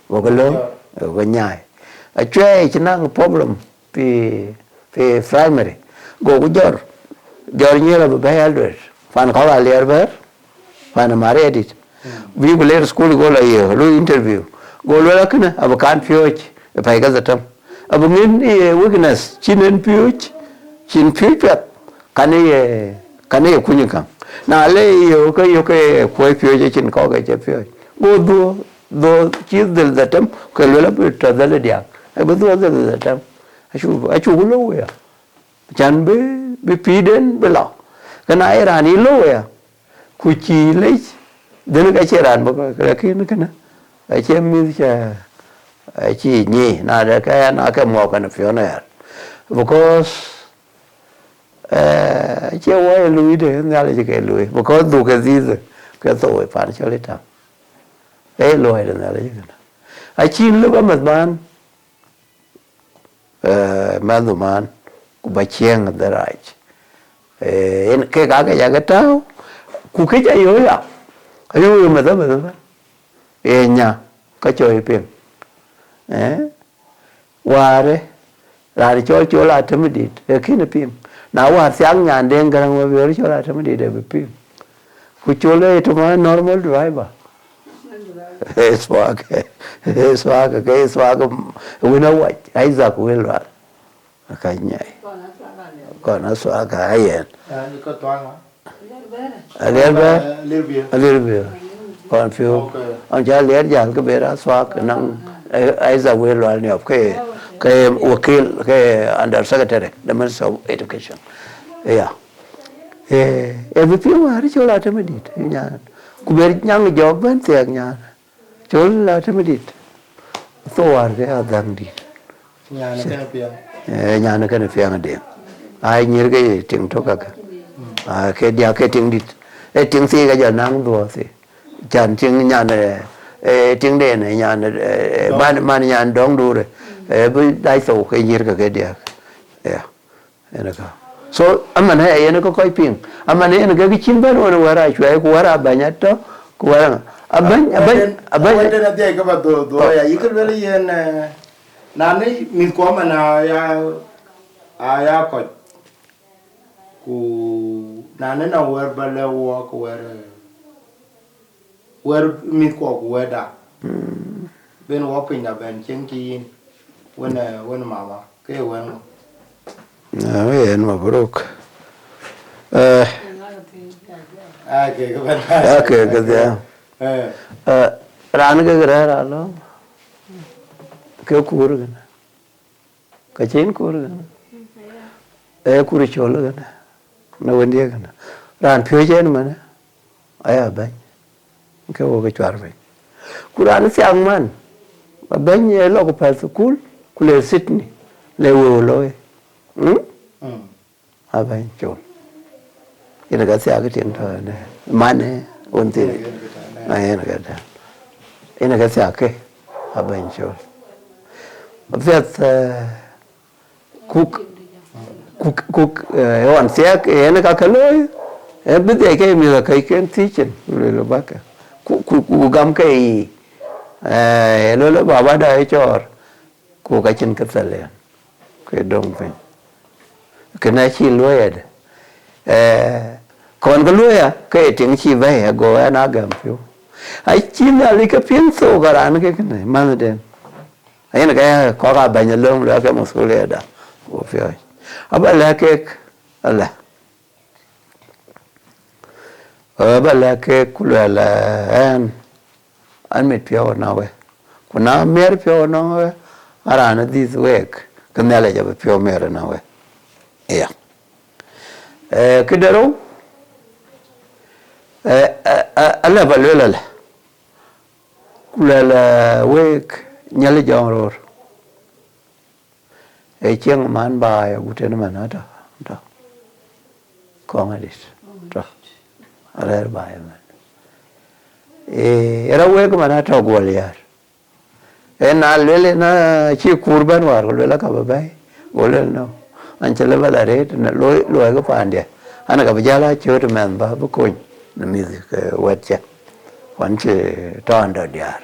có cái lớn có nhai ai chơi chỉ năng problem pi primary go ku jor như là bé elder fan có là liar ver fan mare edit vi ku later school go la yo lu interview go la kana abakan fioch phải cái gì trong abang ini weakness cinin piuch kane kunyi kang na le yo ke koi piuch chin ko ke piuch go do chi del datam ke lela pita dal dia ai bu do dal datam achu lo ya chan be piden be lo kana era ni lo ya ku chi le den ka cheran ba ka kin kana ai chem mi cha chỉ nhỉ là cái mỏ cái nó phiền này because chỉ quay lùi để nghe là chỉ cái lùi because đủ cái gì rồi cái tội phản cho lấy thằng ấy lùi là nghe là chỉ cái chỉ lúc mà man man tụi man cũng phải chiang the right cái gì cái tao cũng cái gì vậy à ayo mà đó nhà cái chơi phiền ware rari cho la temedit kine pim na wa syang nyan den garang ma bi cho la temedit de pim ku chole to ma normal driver swag wina wa ai za ku wel wa ka nyai ko na swag ka ayen ni ko toang a little bit còn phiêu ông cha liệt giản cái bé đã swag năng ai za we lo ni of cái wakil cái under secretary the minister of education yeah everything wa ri chola te medit nya ku ber nyang job ban te nya chola te medit to war cái adang di nhà nó cái phiang de ai nyir cái ting to ka cái dia cái ting dit ting si cái giờ nang do si chan ting nya ne tiếng đèn này nhà ban nhà đóng đủ rồi với đại số cái gì cái dia nó có so aman hay nó có coi pin aman này nó cái chín bên nó wara chuai ku wara banyak to ku wara aban đây là cái bắt đồ ya ikut beli yang nani min ko mana ya ko ku nani na wer bale wo ku wer mit ko ku weda bên wapin là bên chén chi when mama cái when Ayan, mabruk. cái bên Okay, good yeah. Ran ke gara lo. Ke kur gana. Ka chen kur gana. Kur chol gana. Na wendi gana. Ran phyo chen mana. Aya ba. Ke wo ke chwar ba. Kuran siang man. Ba ben ye lo ko pa school kule Sydney. Le wo lo. Aban chol. Ina ga siya ke tin tho ne. Mane on tin. Ina ga da. Ina ga siya ke aban chol. Vet cook on siya ke ina ka kaloy. E bide ke mi la kai ken teaching le ba ka. Ku gam ke lo baba da chor. Ku ka chin ka sale. Ke dong pen. Ke na chi lo ya de. Còn cái lúa cái tiếng chi vậy go anh agam phiêu ai chi là lấy cái phiên số cái anh cái này mà đen ai là cái có cái bệnh lông là cái một số lệ đó của phiêu à bà là cái là bà là cái cũng là anh biết phiêu nào vậy còn nào mer phiêu nào vậy à anh this week cái này là cái phiêu mer nào vậy yeah cái đó alla balwela kula wek nyale jongor chieng man ba ya guten man da ko ngadis da ara ba ya man era wek man ta gol yar na lele na chi kurban war lele ka ba bai golel no an chele bala re na lo ga pande ana ka bajala chot man ba bu ko na music wetcha quan chỉ tròn đời điar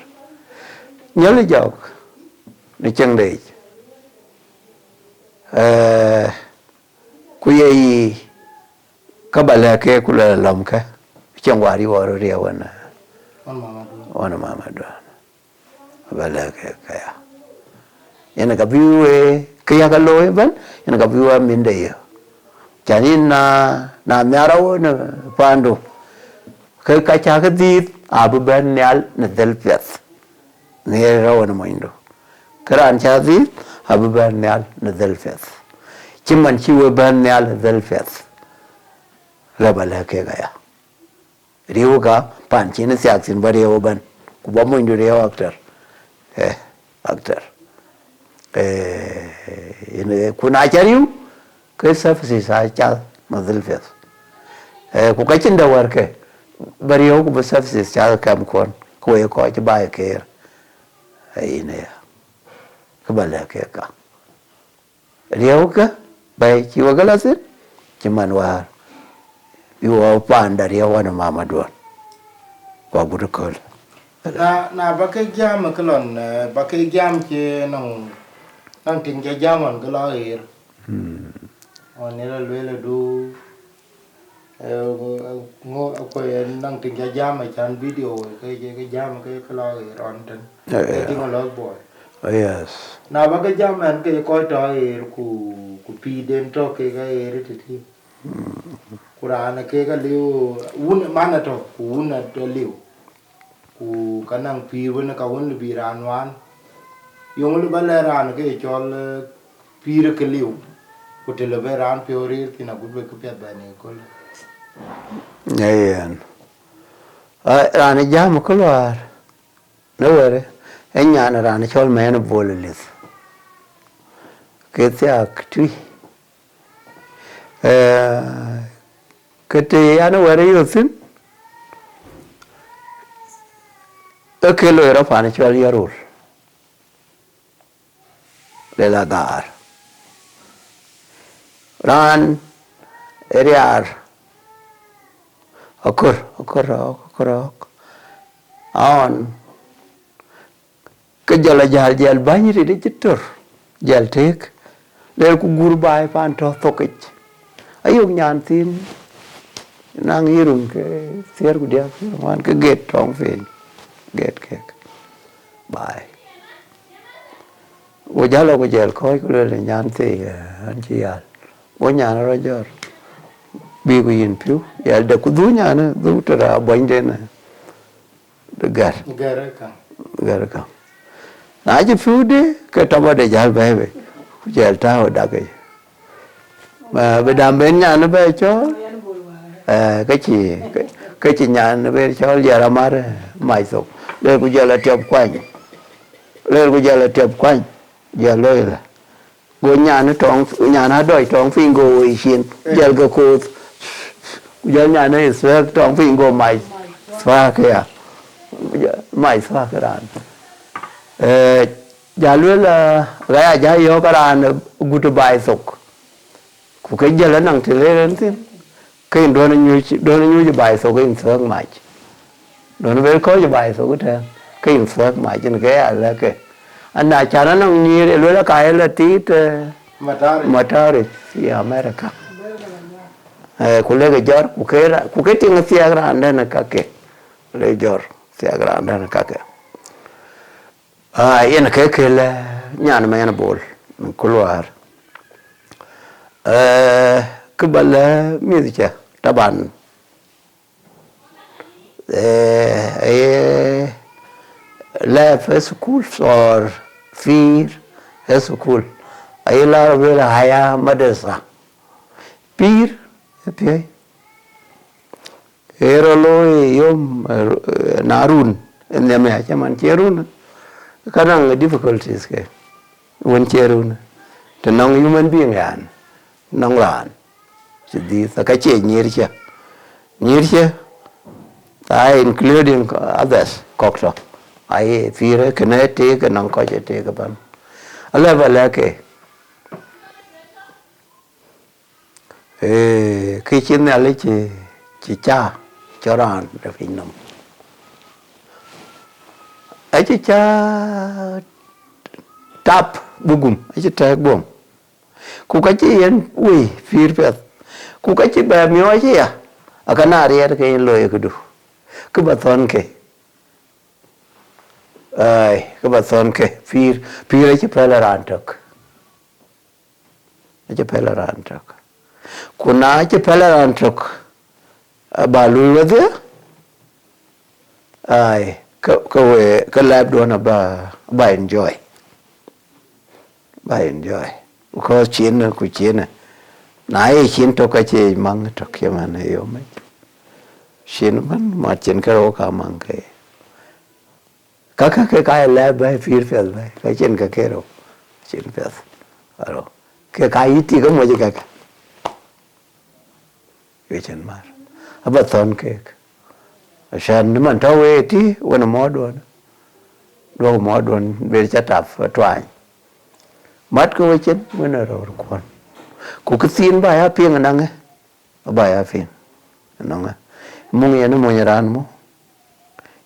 nhớ lấy dọc đi chân đi quy y các bà lẽ cái cũng là làm cái trong quá đi vào rồi vậy nè ông mà đó bà lẽ cái vậy là cái view cái lối vẫn vậy là cái view mình đây cho nên na mẹ đâu nè pandu cái cha cái gì abu ben nyal na delpet ne rawan moindo karan cha gì abu ben nyal na delpet chiman chiwe ben nyal na delpet la bala ke ga ya riu ga pan chin siak sin bari o ban ku ba moindo riu actor ine kuna chariu ke safsi sa cha na delpet ku ka chin da war ke bari yo ku basafsi cha kam kon ko e ko ba ke ai ne ka bala ke ka riu ka bai chi wa gala sin chi man wa yo panda riu wa na mama don wa bu ko na ba cái jam cái lon ba cái jam che nong ting cái jam on cái lo ir on ne le du ngô ko nang ting ja jam chan video cái jam cái lo ron ten cái ting lo boy yes na ba cái jam an cái ko to ku pi den to cái ri ti kurana cái liu un mana to un to liu ku kanang pi wona ka won bi ran wan yong lu bale ran cái chol pi re cái liu ku te le ran pi ori ti na ku be ku pya ba ne ko Ayan. Rani jam ko luar. No were. Enya na rani chol mayen bolilis. Ketya ktui. Kete yana were yosin. Ekelo era pani chol yarur. Lela gar. Ran eriar. Okur. On ke jala jal banyri de jitor jal tek le ku gurbai pan to tokich ayok nyan tin nang irun ke ser ku dia man ke get tong fe get ke bai wo jalo ko jel ko le nyan te an chi ya wo nya ro jor bi ko yin piu ya de ku du nya na du tra boin de na de gar ka na ji piu de ke to ba de jal ba be jel ta o da ke mà bây đam bên nhà nó về cho cái chị nhà nó về cho giờ làm mà mày sụp lên bây giờ là chụp quanh lên bây giờ là chụp quanh giờ lên là ngôi nhà nó tròn nhà nó đòi tròn phim ngồi xin giờ cái cô giờ nhà nó sẽ tròn phim ngồi mày xóa kìa mày xóa cái đàn giờ luôn là cái giờ vô cái đàn gút bài sụp ku cái giờ năng thì lên tin cái đồ nó như bài số cái sơ mãi đồ nó về có cái bài số cái sơ mãi cho nên cái là cái anh nào cha nó năng như để luôn là cái là tí mà ta rồi thì America ku lấy cái giọt ku cái tiếng xe ra anh đây là cái lấy giọt xe ra anh đây là cái yên cái là nhà nó mới nó bol keluar kebala music taban left school or fear school ay la vela haya madrasa pir pe erolo yom narun ndeme acha man cherun kanang difficulties ke won cherun to nong human being yan nong ran di ta ka che nyirche ta including others kokso ai fire kenete ke nong ko che te ka ban ala bala ke khi chin na le chi cha cho ran da fin nom ai chi cha tap bugum ai chi ta bom ku ka chi yen ui fir pet ku ka chi ba mi wa chi ya akana ri ke lo ye kudu ku ba ton ke ai ku ba ton ke fir chi pela ran tok chi pela ran tok ku na chi pela ran tok ba lu wa de ai ka lab do na ba enjoy ko chin ku chin nai chin to ka che mang to ke man yo me chin man ma chin ka ro ka mang ke ka la ba fir fel ba ka chin ka ke ro chin fel aro ke ka iti ka mo je ka ke chin mar aba ton ke shan man to we ti wona modon be cha tap twain mắt ko chen mena ro kon ku ksin ba ya ping nang ba ya ping nang mung ya no mo ran mo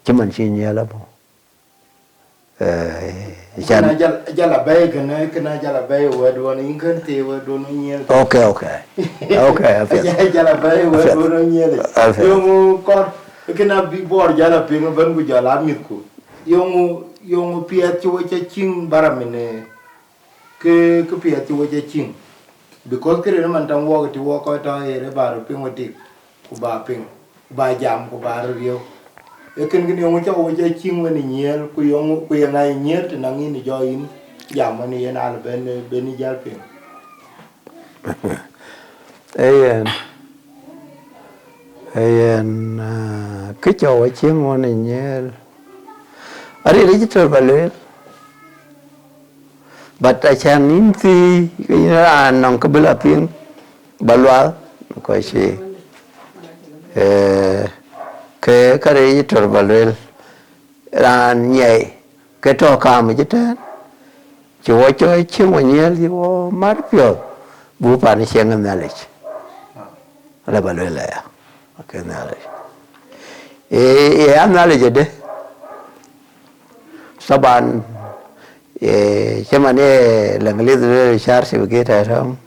chiman chi nya la mo jala bay kana jala bay wa do ni kan te wa do no nya okay jala bay wa do no nya yo mu kon kana big bor jala ping ban gu jala mit ku yo mu pia chu cha ching baramene ke pia ti wo je ching because kere man tan wo ti wo ko ta ere ba ro ping odi ku ba ping ba jam ku ba rio e ken gni ngo cha wo je ching woni nyer ku yo ku ya ngai nyer ti na ngi ni jo in jam ni en al ben ni jal ping cái chỗ ching woni nyer ari register balel but I can inti kaya nang kabila ping balwa ko si ke kare tor balwel ran nyei ke to kam jita chuo cho chimo nyel yo mar pyo bu pa ni cheng na lech ala balwel ya ke na lech am na lech de saban chamane langlid shar certificate aram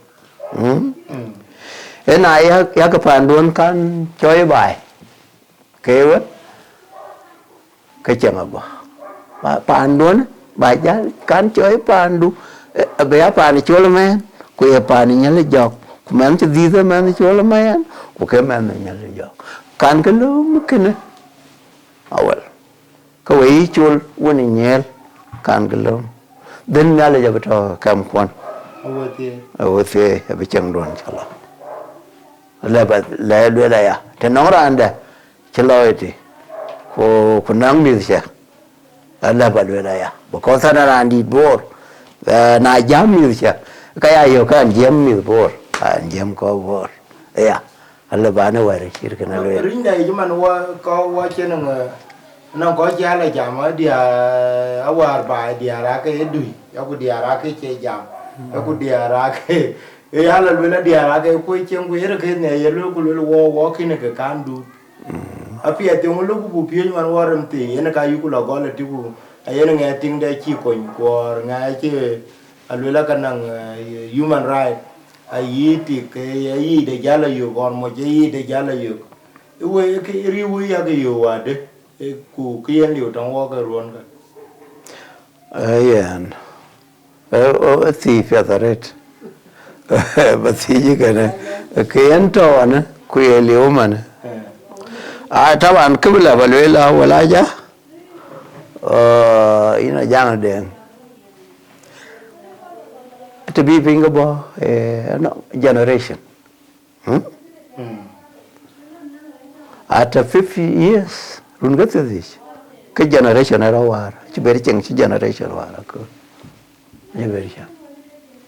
ena ya ka pandun kan choi bai kewet ke chama ba pandun ba ja kan choi pandu be apa ni Chol Mayen ku e pani nyale jok ku man ti di da man Chol Mayen ku ke man nyale jok kan ke lu mukene awal ka wei chul woni nyel kan ke lu den nyale ja beto kam kwan awote be chang don chala la ba la la ya te nongranda chloiti ku nang mi se la ba la ya ko sana randi bor na jam mi se kaya yo kan jam mi bor an jam ko bor ya alla ba na wari shir kana le rinda juman wa ko wa chenang na ko jala jam dia awar ba dia ra ke dui ya ku dia ra ke che jam ya ku dia ra ke ya la lu la dia ra ke ko chen ku ere ke ne ye lu ku lu wo ki ne ke kan du api ate ngo lu ku pi man waram ti ene ka yu ku la go le ti ku ayene nge ting de chi ko ko nga che alwela kanang human right ayiti ke ayi de jala yu gon mo je yi de jala yu we ke ri wu ya ke yu wa de ku kien liu tong wo ke ruon ka ayan o ti fedaret ba ti ji kana ke ento ana ku ye liu man a taban kibla balwela wala ja ina jang den to be Singapore no generation after 50 years run get this ke generation era war ci beri ceng ci generation war ko je beri ceng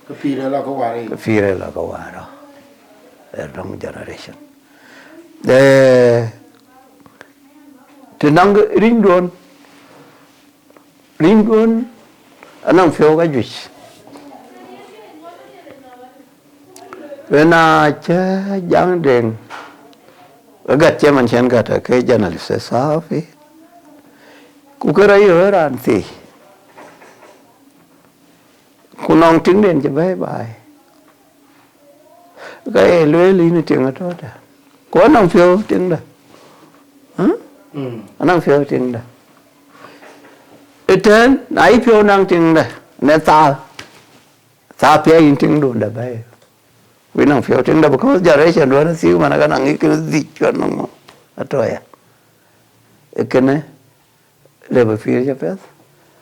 ke pire la ko wari ke fire la ko war dong generation tenang ringdon anang fio ga juice Wena cha jang deng agat che man chen gata ke journalist safi ku kara yo ran ti ku nong ting den che bye bye ka e lwe li ni ting to da ko nong phyo ting da nong phyo ting da eten ai phyo nang ting da ne ta pe yin ting do da bye we nang feel ting da because generation do na siu mana kana ngi ke di chon no atoya ekene le ba feel ja pes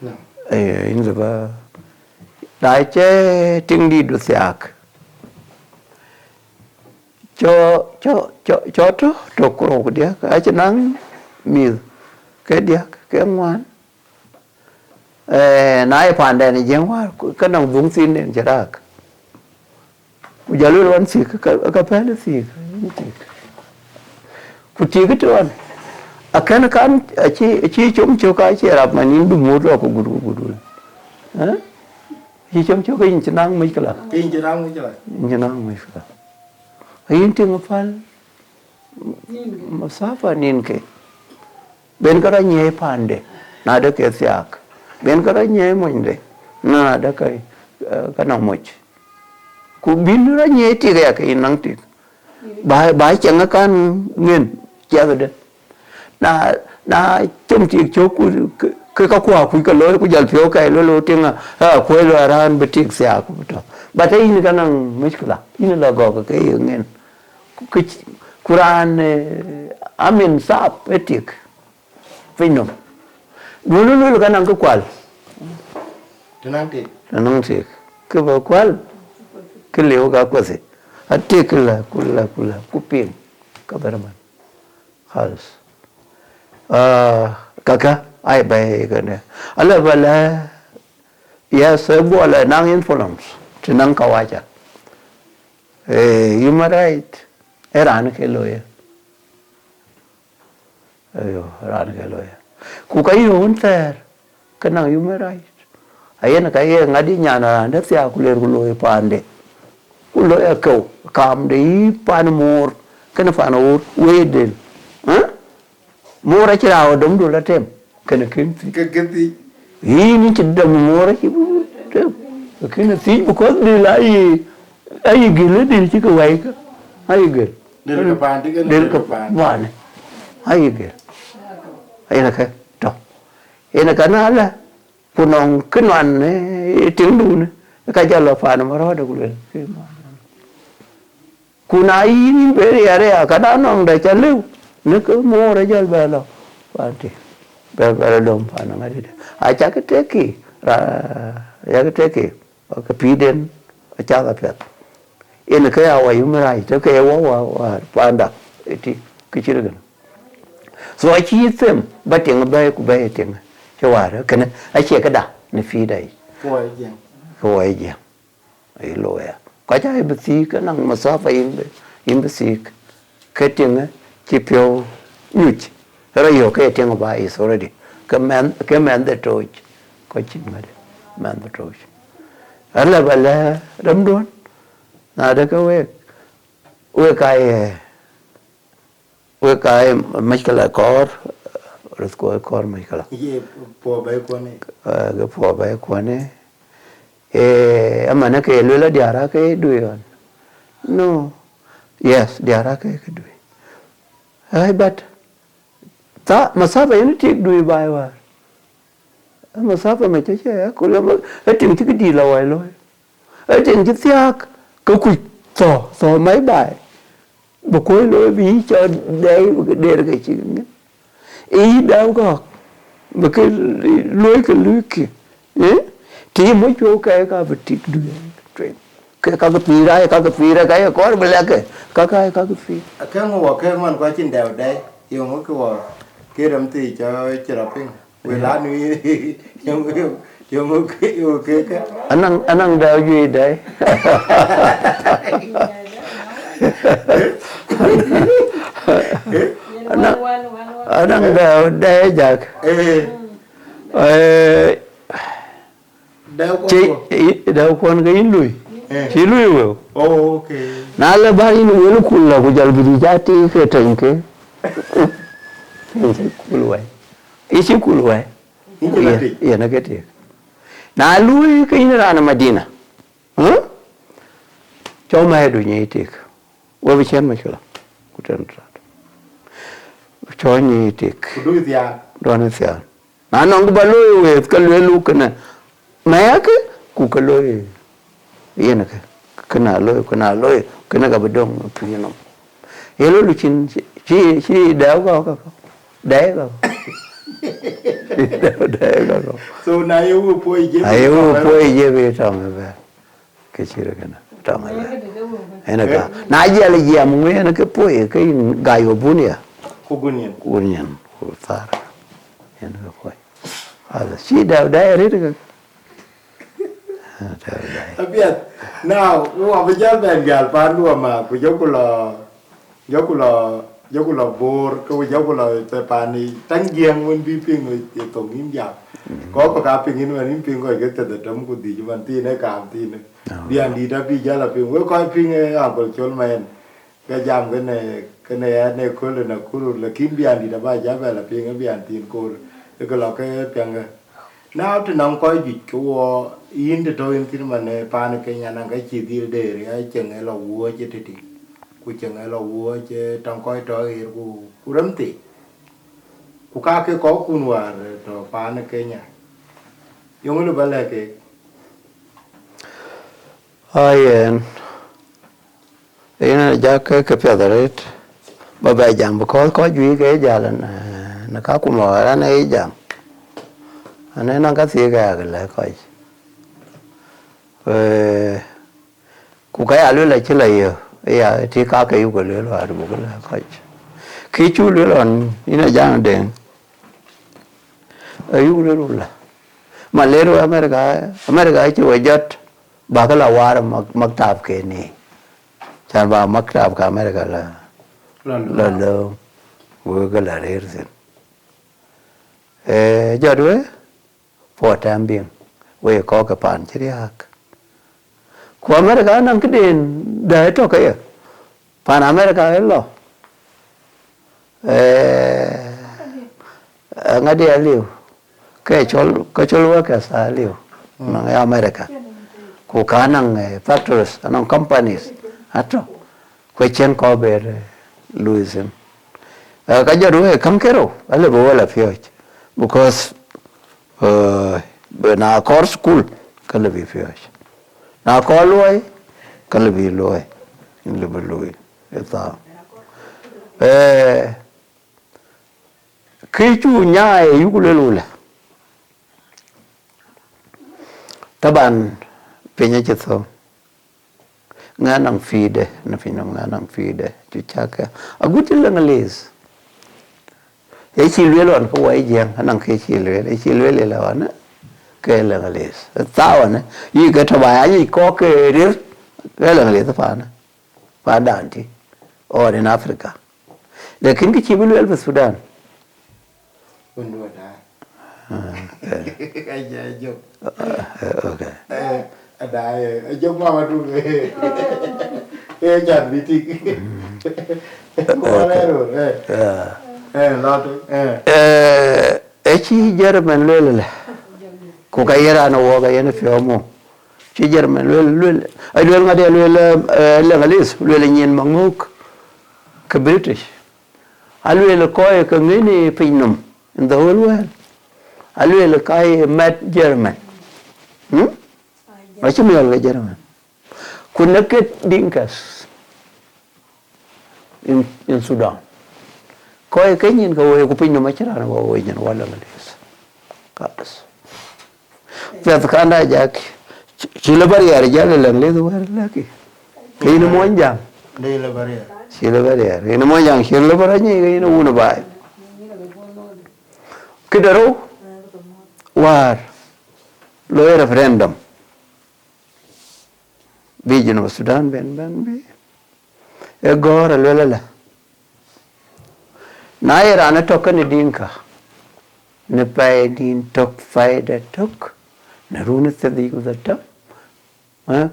no in le ba dai che ting di du siak cho to ko dia ka che nang mi ke dia ke ngwan nai pan da ni jeng wa ka nang vung sin den jarak jalur wan sik ka pele sik ku ti ke ton akan kan chi chom cho ka chi rap manin du mo ro ko gudu ha chi chom cho ka in chnang mai kala kin je rang je la chnang mai kala ayin ting fal masafa nin ke ben kara nye pande na da ke siak ben kara nye monde na da kai kana moch ku bin ra nye ti ga ke nang ti ba chang kan ngin cha de na chom ti cho ku ke ka kwa ku ka lo ku jal phyo kai lo ting ku lo ran be ti sia ku to ba tai ni kan mishkila ni la go ke ngin ku kuran amin sap etik finom dulu kan ku kwal tenang ti ke ba kwal ke leo ga kwase atikla kula kupin kabarman khalas kaka ai bai gane ala bala ya sabu ala nang influence tinang kawaja human right eran ke loya ayo ran ke loya ku kai un ter kana human right ayena kai ngadi nyana nda sia kuler loya pande kulo eko kam de pan mor kana fa no wedel mora ci rawo dum do la tem kana kin ke ti yi ni ci dum mora ci tem kana ti ko de la yi gele de ci ko way ka ay gel del ka pan ti del ka wane ay gel ay na ka to ina kana la kunong kinwan ting du ne ka jalo fa na maro da kulen kuna yin be ya kada nong da chalu ne ko mo ra jal ba lo pa ti ba dom pa na ngadi a cha ke teki ra ya ke teki ka piden a cha ka pet ene ka ya wa yumrai to ka wa pa nda ti ki chirgan so a chi them ba ting ba ku ba ting che wa ra kana a che ka da ne fi dai ko ai je ai lo ya ka cha be si ka nang ma sa fa in be si ka ting chi pyo nyuch ra yo ka ting ba is already ka man the torch ko chin ma man the torch alla bala ram don na da ka we kai mashkala kor rusko kor mashkala ye po ba ko ne ga po ba ko ne amana ke lela diara ke duyon no yes diara ke du ai but ta masafa yin tik du bai wa masafa me che che ko le tin tik di la wai lo tin tik yak ko ku so mai bai bộ khối lối ví cho để là cái chuyện ý đâu có mà cái lối kia thì mới cho cái vật chất đưa cái phi ra cái có mà là cái phi cái ngô cái ngon quá chín đều đấy yêu mỗi cái đầm thì cho đập pin về lá nuôi yêu cái anh đang đào gì đấy anh đang đào đế giặc chị đào con cái in lùi chị lùi vào ok nãy là bao nhiêu người nó cùn là của giờ bị giá trị cái trần cái cùn vậy ít xíu cùn vậy iya nó cái thiệt nãy lùi cái in ra nằm Medina cho mày đuổi nhảy thiệt wa bichen mashkala kutan rat choni tik du dia don sia anong balo we kalwe kana mayak ku kalwe yena kana loy kana ga bedong pino yelo luchin chi daw ga daw ga so na yo po je be tong ba ke chira kana tong ba ena ka na je le je mu ena ke po e ke ga yo bunia kugunien ku tar ena ka po ala si daw ri ka abiat now wa bajal ben gal pa lu ma ku Jokulo bor ko jokulo te pani tangiang mun bi ping e to ngim ya ko ka ping in wan ping ko ke te dam ku di man ti ne ka ti ne bi an di da bi jala ping we ko ping e Uncle Chol Mayen ke jam ke ne ko le na kuru le kim bi an di da ba ja ba la ping bi an tin ko ko lo ke pyang now to nong ko ji ko in de to in tin man ne pa ne ke nya na ga chi di de ri ai cheng e lo wo che ti ku chừng là vua chứ trong coi trời ku rấm tị ku cá cái có cu nua rồi phá nó cái nhà dùng nó bao là cái ai ena ja cái pedret ba ba jam có duy cái ja là nó cá cu mò ra này jam anh nó cá gì cái lại coi ku cái alo là chứ là ya ti ka ke yu ko le lo ar bu la ka ki chu le lon ina jang den ayu le la ma le ro america chi wa jat ba ka la war maktab ke ni chan ba maktab ka america la lo wo ga la re sen ja do po tam bien we ko ka pan chi yak của America năng cái đền để cho cái pan America ấy lo ngay đi liu cái chỗ lúa cái sao liu năng America của cả năng factories năng companies hết rồi cái trên có về Louisiana cái giờ đuôi không cái đâu ấy là bố là phiêu because bữa nào có school cái là bị phiền nào có lối cái là bị lối in là bị lối cái sao khi chú nhà ấy yêu cái lối là ta bàn về nhà chết xong ngã nang phi de na phi ngã nang phi de chú chắc cái à gut là ngã les ấy chỉ luyện luôn có vậy giang nang khi chỉ luyện ấy chỉ luyện là vậy cái là ngã les tao nè y cái thằng bài ấy có cái điều cái là ngã les phá đàn thì ở in Africa lekin cái chỉ luyện ở Sudan quân đội đã cái gì okay đại giống mà đúng cái chẳng bị thì có lẽ rồi lo chỉ German luyện là cô cái Iran nó cái nó phiêu mù chỉ German luyện ai luyện cái luyện là English luyện nhìn bằng ngốc cái British ai luyện là coi cái người này pin nằm in the whole world ai luyện là cái mad German macam ni orang Jerman. Kunaket Dinkas in Sudan. Kau cái nhìn kau pin nama cerah nak kau nhìn wala Malaysia. Kas. Jadi kan aja sila barier jalan lang tu war lagi. Kau ini monjang. đây là barrier Sila barier. Ini monjang sila baranya ini una baik. Kidaru war lo referendum. Biji nama Sudan ben bi. Egor lelala. Naira ana toka ni Dinka. Ne pai din tok faida tok. Na runa sadi kuzatam.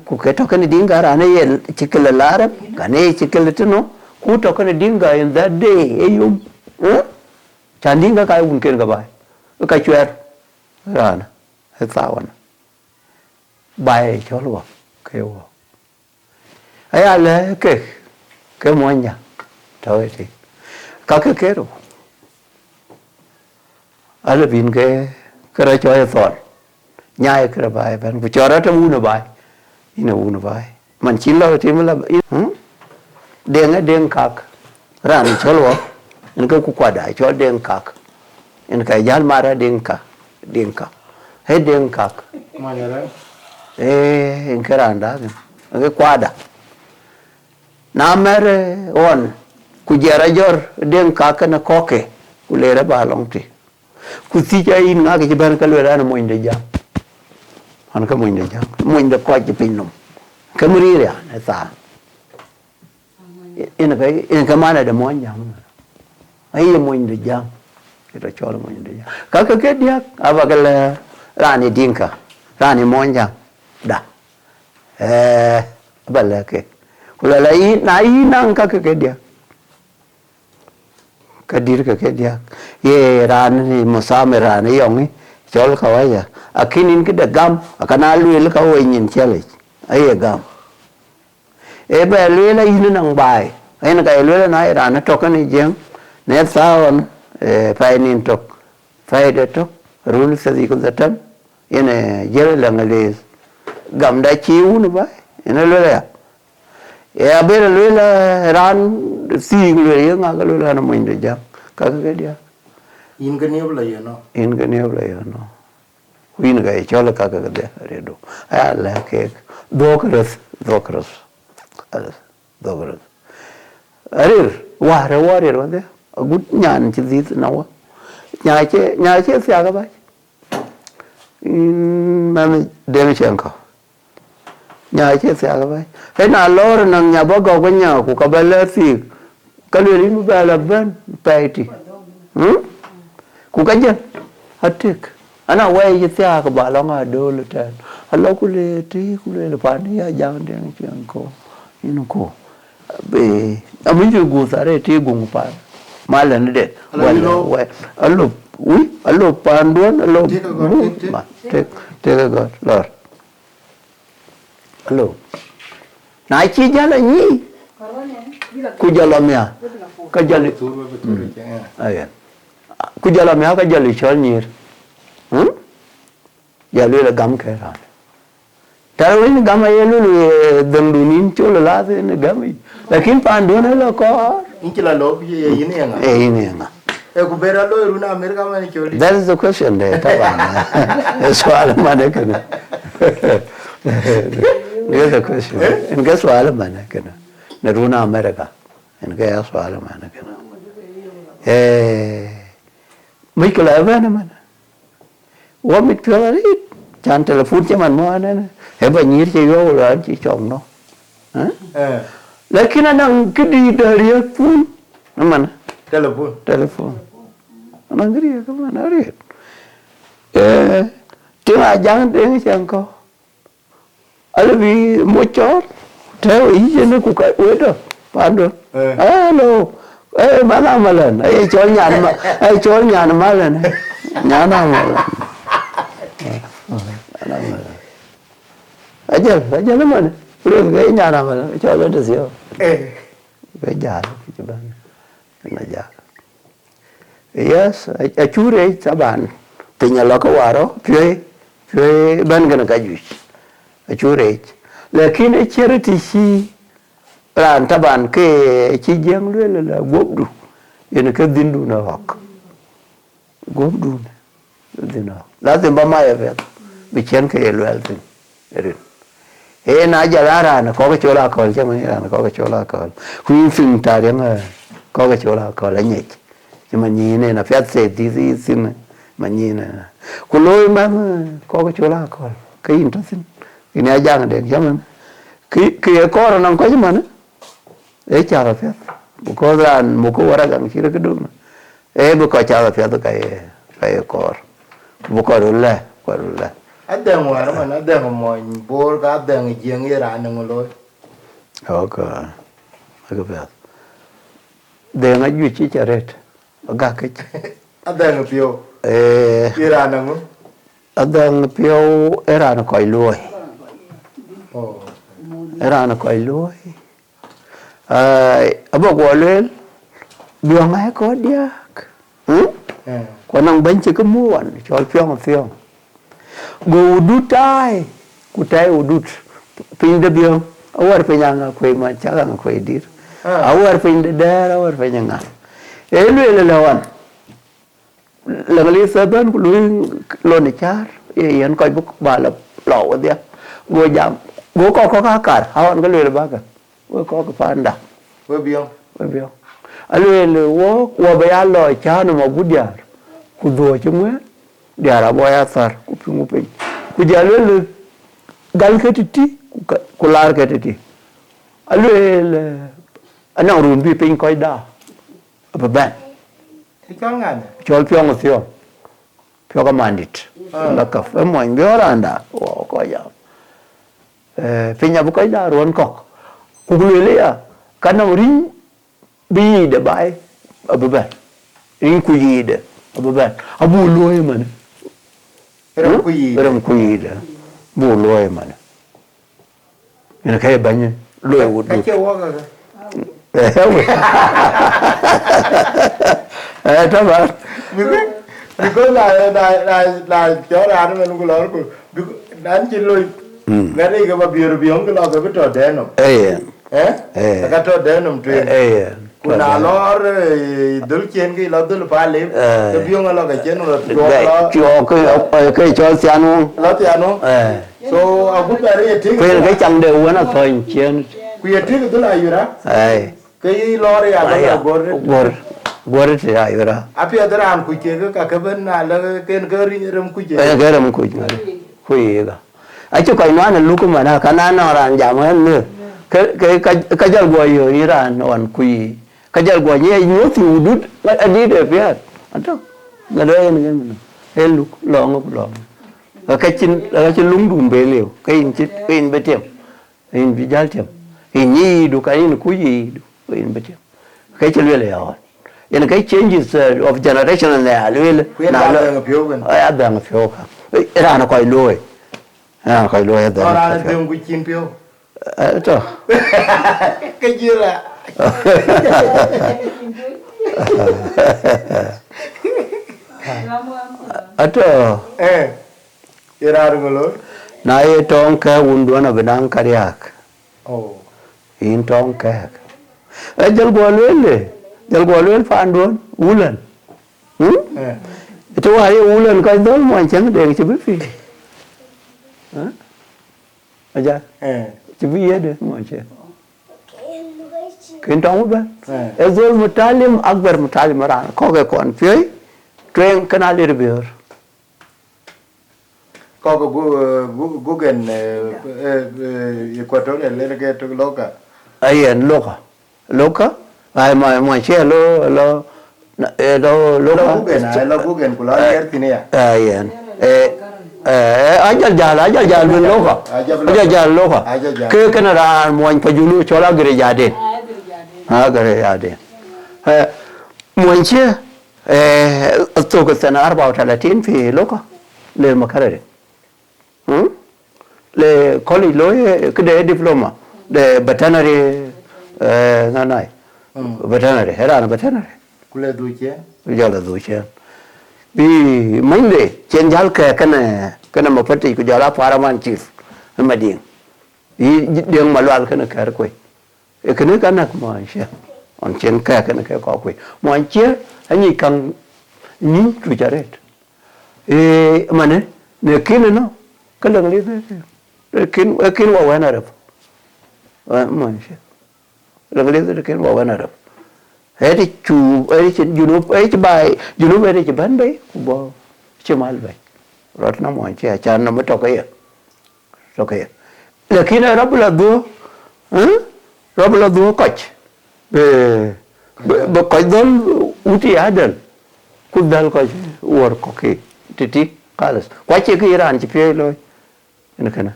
Ku ke toka ni Dinka ana ye chikela larab. Kane chikela tuno. Ku toka ni Dinka in that day. Eyum. Chan Dinka kai unken kabai. Kai chuer. Rana. He sawana. Bai cholwa. Kewa. Ai là cái món nhà thôi thì có cái rồi ở là bên cái đó cho thọn nhai cái bài bạn phải cho nó trong uốn bài ina uốn bài mình chỉ lo thì mới là đen cạc ra đi cho lo nên cái quả đại cho đen cạc nên cái giá mà ra đen cạc hết đen cạc mà nhà đó cái ràn đó cái quả đại Namere on kujara jor den kaka na koke kulera balong ti kusija in nga ke ban kalwera na moinde jam an ka moinde jam moinde ko ji pinnum kamuri ya na sa in ka mana da mon jam ai moinde jam ito chol moinde jam kaka ke dia abagala rani Dinka rani mon jam da balake Kula na nang ka ke dia. Kadir ke dia. Ye ran ni musame ran yong ni chol ka wa ya. Akinin ke dagam akana lu ka wa nyin chale. Ai gam. E ba lu la yin nang bai. Ai na ka lu na ran to ka ni jeng. Ne saon pai nin tok. Pai de tok. Rul sa di kun zatam. Ine jere la ngales. Gam da chi un bai. Ine lu ya. Abel luela ran si luela nga luela na moinde jam ka dia in cái nhiều là gì nó in cái neo la no win ga chola ka dia redo ala ke dokras arir ware wande agut nyan chi zit na wa nya che sia ga ba man Deng Chiengkou nhà chết xe cái vậy, thế nào lo năng nhà bác gạo cái nhà của các bạn là gì, cái lưỡi đi bây là bên bay đi, của cái gì, hết tiếc, anh nào quay chết xe các bạn lo ngà đồ lợn, anh lo cái lưỡi là phản đi Ajak Deng Chiengkou, inu ko, be, mình chưa gù sa đấy thì gùng phản, mà lần đấy, alo phản luôn, alo, take cái gọi là Hello. Nai chi jala ni. Ku jala mea. Ka jali. Ayan. Ku jala mea ka jali chol nyir. ya lula gam ke ran tarawin gam ay lulu dandunin chola la ne gam lakin pandu ne lo ko inkila lo ye yini nga yini nga e ku bera lo runa America man Choldit. That is the question there taban swal man kana There's a question. In guess swal man kana na runa America in ga swal man kana Michael Evan man wa mit pala chan telephone che man mo ne he ba nyir che yo la chi chong no lakini nang kidi dari pun man telephone nang gri ka man ari tiếng Ajak Deng Chiengkou albi mo chor theo ý cho nó cũng cái uế đó phán được hello má nào mà lần chol nhà mà lần nhà nào mà lần aja nó mà rồi cái nhà nào mà cho nó được xíu cái nhà đó cái chỗ nó nhà yes chú đấy các bạn thì nhà lo có hòa đó chơi bên cái cái gì chú đấy lakini charity si ran taban ke ci jeng le la gobdu yen ka dindu na hok gobdu dina lazim ba ma ya bi chen ke elwel tin erin na jalara na ko ke chola ko che man na ko ke chola ko ku fin ta yang ko ke chola ko la nyek che man ni ne na fiat se di sin man ni na ku loy ma ko ke chola ko ke in to sin ini Ajak Deng jaman ki ko nan ko jaman cara fiat buko ran buko waragang sira kedum buko cara fiat kai kor buko rulle adeng war man adeng mo bor ka adeng jeng ira ngolo oka aga fiat deng aju chi charet aga ke adeng pio ira nangu adeng pio era na koi loi era na koi loi abo gwalel biang ai có diak ko nang ban chi kemuan chol fiong go udutai kutai udut pin de biang awar penyanga kwe ma chaga kwe dir awar pin de dar awar penyanga elu lawan langali saban ku lo ni char yan koi buk bala lo dia go jam go ko ka kar hawan ka le ba ka wo ko ka panda wo biong alwe wo ba ya lo cha no ma gudyar ku do chumwe diara bo ya sar ku pingu pe ku jalwe gal ka titi ku lar ka titi alwe ana run bi pin koi da ba ban chol ngan chol pyong sio pyo ka mandit la ka fa mo ngi oranda wo ko ya pinya bu koi da ron kok ku le ya kana rin bi de bai abuban rin ku yide abuban abu loy man ram ku yide bu loy man ina kai banye loy wudu ka che wo ga tabar because la chora no men gulo ko dan chi loy ngari ga ba biong ko lo ga to de no ka to de no tren kuna lor dul chen ki lo dul pa le ke biong lo ga chen lo ke cho sianu lo tiano so abu pare ti cái chang de wona thôi chen ku ye ti dul ayura ke lor ya ga gor ti ayura api adram ku ke ka ben na la ken ga ram ku je ga ram ku ye ga acho kai no na lu ku ma na kana na ran jam ne cái jal go yo iran on kui cái jal go ye nyu ti udut adi de pia ato ga le ne helu long cái chin lung dum be leo cái in be tem in bi jal tem in yi du cái in ku yi du in be tem cái chin le ya in cái changes of generation and le na la pyo ben ai da ma pyo ka era na koi loy koi loy da ora na dem ku chin pyo Ato. Cái gì là Ato. Ira ngolo. Na ye tong ka unduan abedang kariak. Oh. In tong ka. Jal gwalwele fanduan ulan. Itu hari ulan kau dol macam deng cibi. Aja. Cibi ya deh macam. Kentang apa? Ezol mutalim akbar mutalim orang. Kau ke kon pioi. Tueng kenal dia biar. Kau ke gugen Equatorial lelaki tu loka. Ayen loka. Ay macam lo Gugen kula ayer tini ya. Ayen. Ajal jalan loka. Ajal jalan loka. Ke kenara muan pajulu cola gereja den. Gereja den. Muanci tu ke sana 34 في loka le makarare. Le college lo ke diploma de veterinary nanai. Veterinary hera veterinary. Kule duche. Jala duche. Bi mande cenjal ke kana mapati ku jala paraman chief mading. Bi deng malwal kana kar koi. E kana kana ma sha. On chen ka kana ka ko koi. Mo anche ani kang ni tu jaret. Mane ne kin no kala ngali kin wa wana rap. Ma sha. Lagali kin wa wana rap. Eri chen junub eri ban bay kubo chemal bay rat na mo che chan na to kaya lekin rabla do koch be koch dol uti adal kudal koch wor ko ke titi kalas kwache ke iran chi pe lo ina kana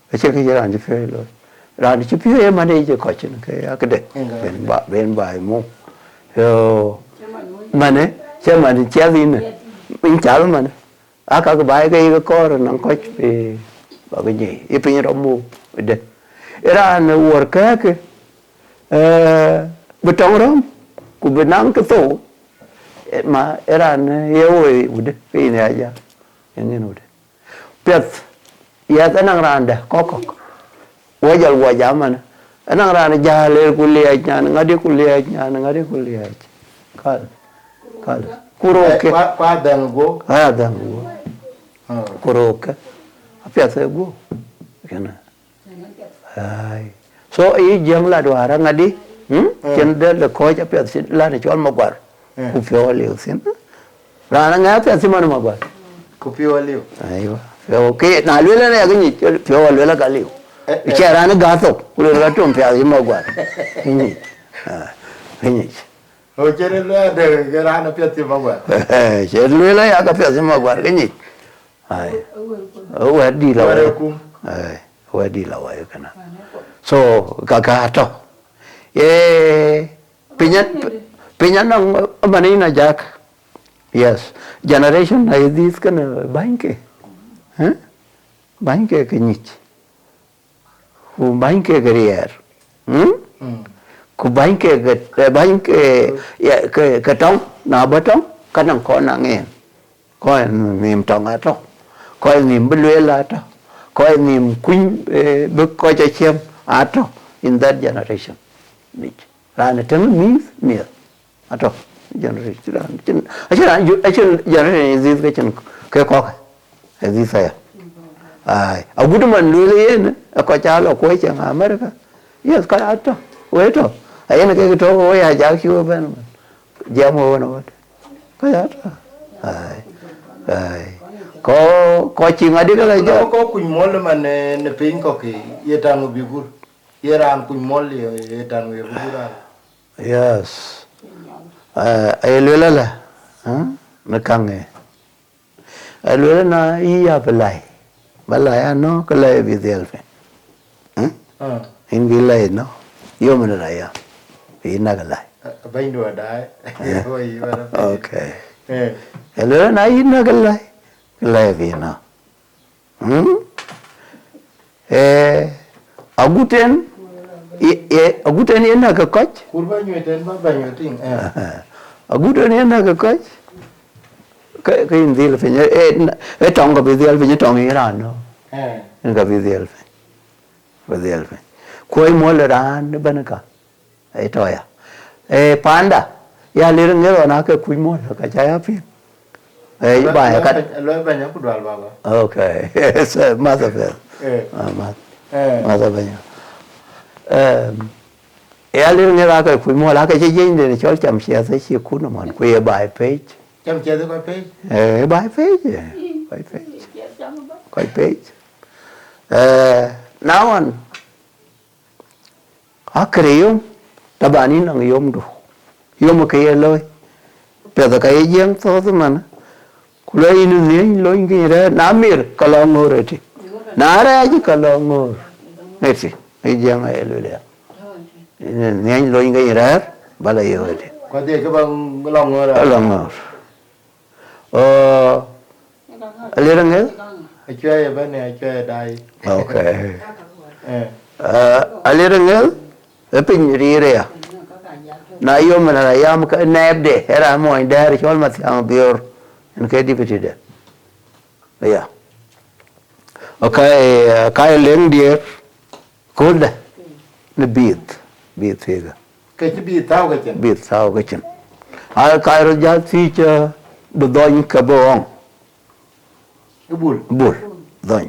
kwache ke iran chi pe lo ran chi pe mane je koch ne ke akde ben ba mo yo mane che mane che vin in chal mane aka ka bai ke ko nan koch pe ba ke ni e pin ro mo de iran wor ka ke betong rom ku benang ke to ma iran ye ude pe ni aja yang ude pet ya tanang randa kokok wajal mana anang rana jale kuliah ngadi kuliah kal kuroke kwa dango kuroke apia sego kana ai so i jang la dwara ngadi kende le ko ja apia sit la ne chol magwar ku fio le sin rana nga apia si man magwar ku fio le aiwa fio ke na le ne ga ni fio le la ga le Icara na gato, kulo la tumpia di magwar. Ini. Ini. O chere le de garana piatti magwar. Chere le ya ka piatti magwar ini. Ai. O di la. Ai. O di la wa kana. So kakato. Pinya nang manina jak. Yes. Generation na this kana banke. Banke kenyich. Ku bain ke gerier ku bain ke ke tong na batong kanang ko na ngen ko nim tong ato ko nim beluela ato ko nim kuin be ko cha chem ato in that generation mich ran teng means me ato generation actually generation is this ke ko this ya ai agudu man lule yen ko chalo ko che America yes ka ato weto ayene ke to o ya ja kiwo ben jamo wono ka ato ai ko chinga digala ja ko kuñ mol man ne pin ko ki yetanu bigur yeran kuñ mol yetanu bigur yes ay lule la na kange ay lule na iya belai balai ano kalai bidelfe in bilai no yo mana raya ina kalai baindo dai okay hello na ina kalai vina aguten ina ka coach kurba nyeten ba banyo ting aguten ina ka coach cái gì là phải nhớ trong cái gì là phải nhớ trong Iran nó cái gì là phải koi mua là ran nó bên cái thôi à panda ya lira ngero na cái koi mua cái trái phim bài cái lối bên nhớ kudwal baba okay mother mother bên ya lira ngero cái koi mua là cái gì để cho chăm sóc sẽ chỉ cuốn nó mòn koi bài page chăm chơi tới page bài page coi page now on akrium tabani nang yom do yom ke loy pe ka yeng to man kulai ni loy ngi re namir kalongor eti nara ji kalongor eti yeng ai lo le ni loy ngi re bala yo eti có thể cái bằng longor lirang nge chơi bên này chơi đây okay lirang nge pin ri re na yo mana yam ka nab de era mo indar chol ma thang bior en ke dipiti de ya okay kai leng die cold ne bit thega cái bit tao cái chen al kai ro ja ti cha do doin ka bong cái bul doin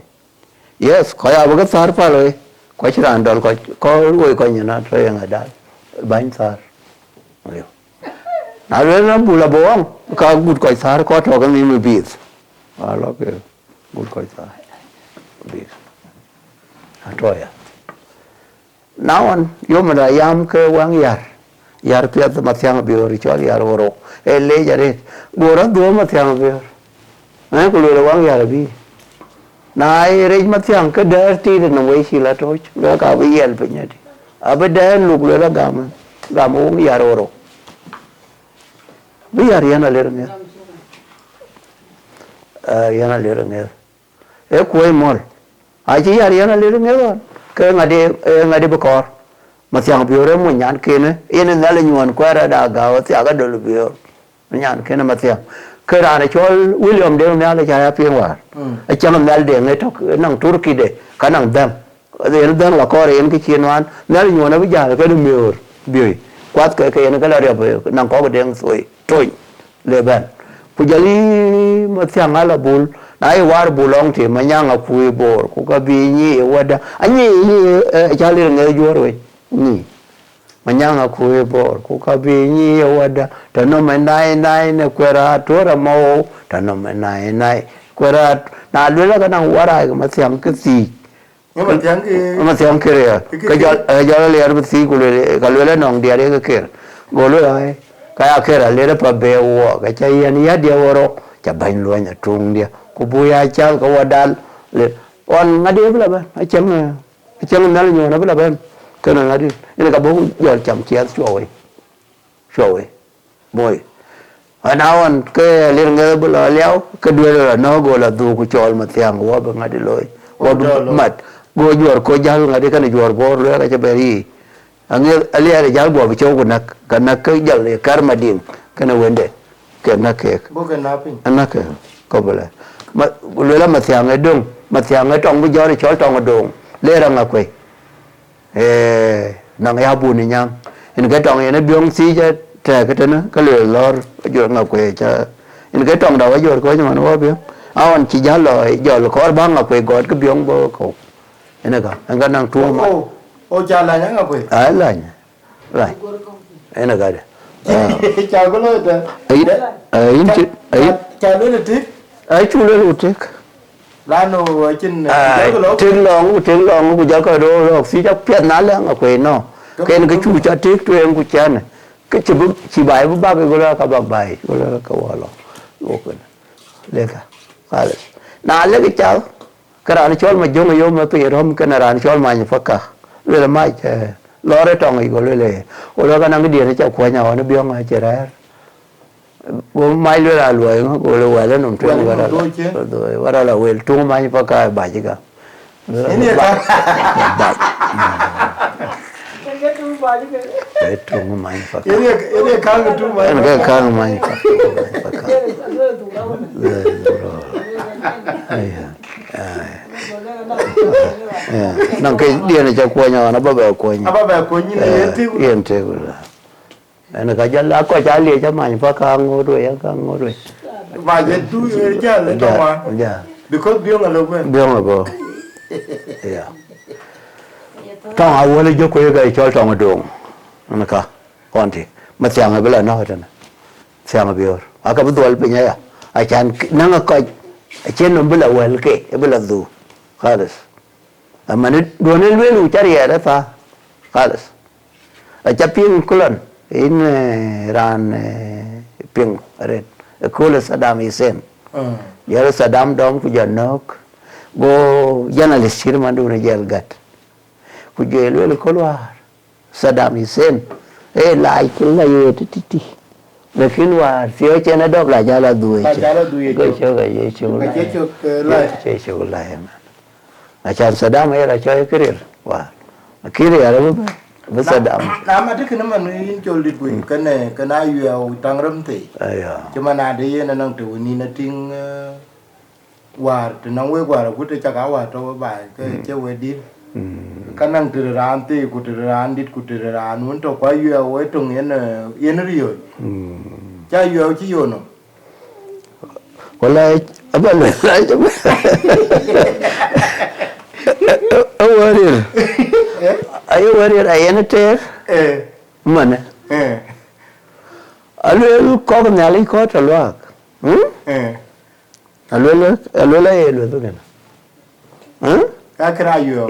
yes ko ya ba sar pa loy ko chiran dol ko ruoi ko nyana to yang ada ban sar ayo na le bula bong ka gut ko sar ko to kan ni bit alo ke gut ko sar bit atoya nawan yo mala yam ke wang yar pia ma tyang bi ori chol yar woro le jare gora do ma tyang bi ko le wang yar bi na re ma tyang ke der ti de no we si la to lo ka bi yel pe nyati abada luk le la gam wang yar woro bi yar yana le ne yana le ne e ko mol a ji yar yana le ne ke ngade bokor ma tyang biore mo nyan kene ene nale nyuan kwara da ga wa tya ga dol bior nyan kene ma tyang ke ra ne chol William de nale cha ya pin war a chang nal de ne tok nang Turki de kanang dam de dan la kore en ki chinwan nale nyuan na bija ke mior bi kwat ke ne ga la re nang ko de soi toy le ban pujali ma tyang ala bul nai war bulong ti manyanga kui bor ku ka bi ni wada anyi chali nge jorwe ni manyanga kui bor ku ka bi ni wada tano menai ne kwera tora mo tano menai kwera na lula ka nang wara ma siam ke si ma siam ke ya ka jala le ar si ku le ka lula nong dia re ke go lo ai ka ya ke ra le pa be wo ka cha yan ya dia woro cha ban lo nya tung dia kubuya chal ko wadal le on ngadi bla ba acham nal nyo na bla ba kana ngadi ina ka bo yo cham chia choi boy anawan ke lir nge bla leo ke due la no go la du ku chol ma tyang wa ba ngadi loy wa mat go jor ko jal ngadi kana jor bor le ka chaberi ange ali ari jal go bi chow ku nak kana ke jal le karma din kana wende ke nakke bo ke napin anake ko bla ma lula ma tyang edung ma tyang etong bu jori chol tong edung le ra ngakwe nang ya bu ni nyang in ke tong ene byong si je te ke tena ka le lor jo ngakwe cha in ke tong da wa jor ko nyama no bi awan chi ja lo jo lo ko ba ngakwe god ke byong bo ko ene ka an ga nang tu ma o cha la nyang ngakwe ai la nya lai ene ga de cha ko lo de ai cha lo de tik ai chu le lu tik lano chin tiếng lòng của giáo cờ đô rồi xí chắc phiền nát lắm ở quê nó cái chu cha tiếc tụi em của cha này cái chỉ bài với ba cái gọi là các bài gọi là câu hỏi lo ok lấy cả nà lấy cái cháu cái này cho mà dùng mà bây giờ cái này cho mà như phát cả lấy là mai chứ lo đấy trong này gọi lấy rồi cái năng cái điện nó cháu quay nhau nó biếng hay chơi ra mai lừa là lừa nó gọi là lừa nó nằm trên rồi là lừa trung mai phát cả bài chứ cả Trung mai phật. Ini kang tu mai. Anh cái khang mai phật. Nang cái dia này cho quay nhau nó bao bè quay nhau. Apa ba ko ni ne ti. Yên thế rồi. Anh cái chân lá có trái liền cho mai phật khang ngô rồi. Ba je tu ja le to wa. Dạ. Because biong alo ben. Biong alo. Dạ. Trong ai vừa lấy cho quay cái cho trong cái đường. Anh cả. Con thì mà xem cái là nó rồi nè. Xem cái bior. Aka betul punya ya. Acan nang ko acan no bela wel ke bela du. Khalas. Amane donel welu cari ada fa. Khalas. Aca ping kulon in ran ping red. Kula Saddam Hussein. Ya Saddam dom ku janok. Go journalist firman du na jel gat. Ku jel welu kolwar. Saddam Hussein. Lai kula ye titi. Lekin war sio chena dok la jala duwe che cho ga ye cho la a chan Saddam era cho kirir wa kirir ara ba Saddam na ma dik na man in Choldit bu kan ayu tang ram ti chuma na de na nang tu ni na ting war tu nang we war ku te cha ka wa to ba ke we di kan nang tu ran ti ku tu ran dit ku tu ran mun to pa yu we tung yen rio cha yu chi yo no wala apa le awarir ayo warir ayana te mana alu ko na li ko to lak alu elo to kana ka kra yu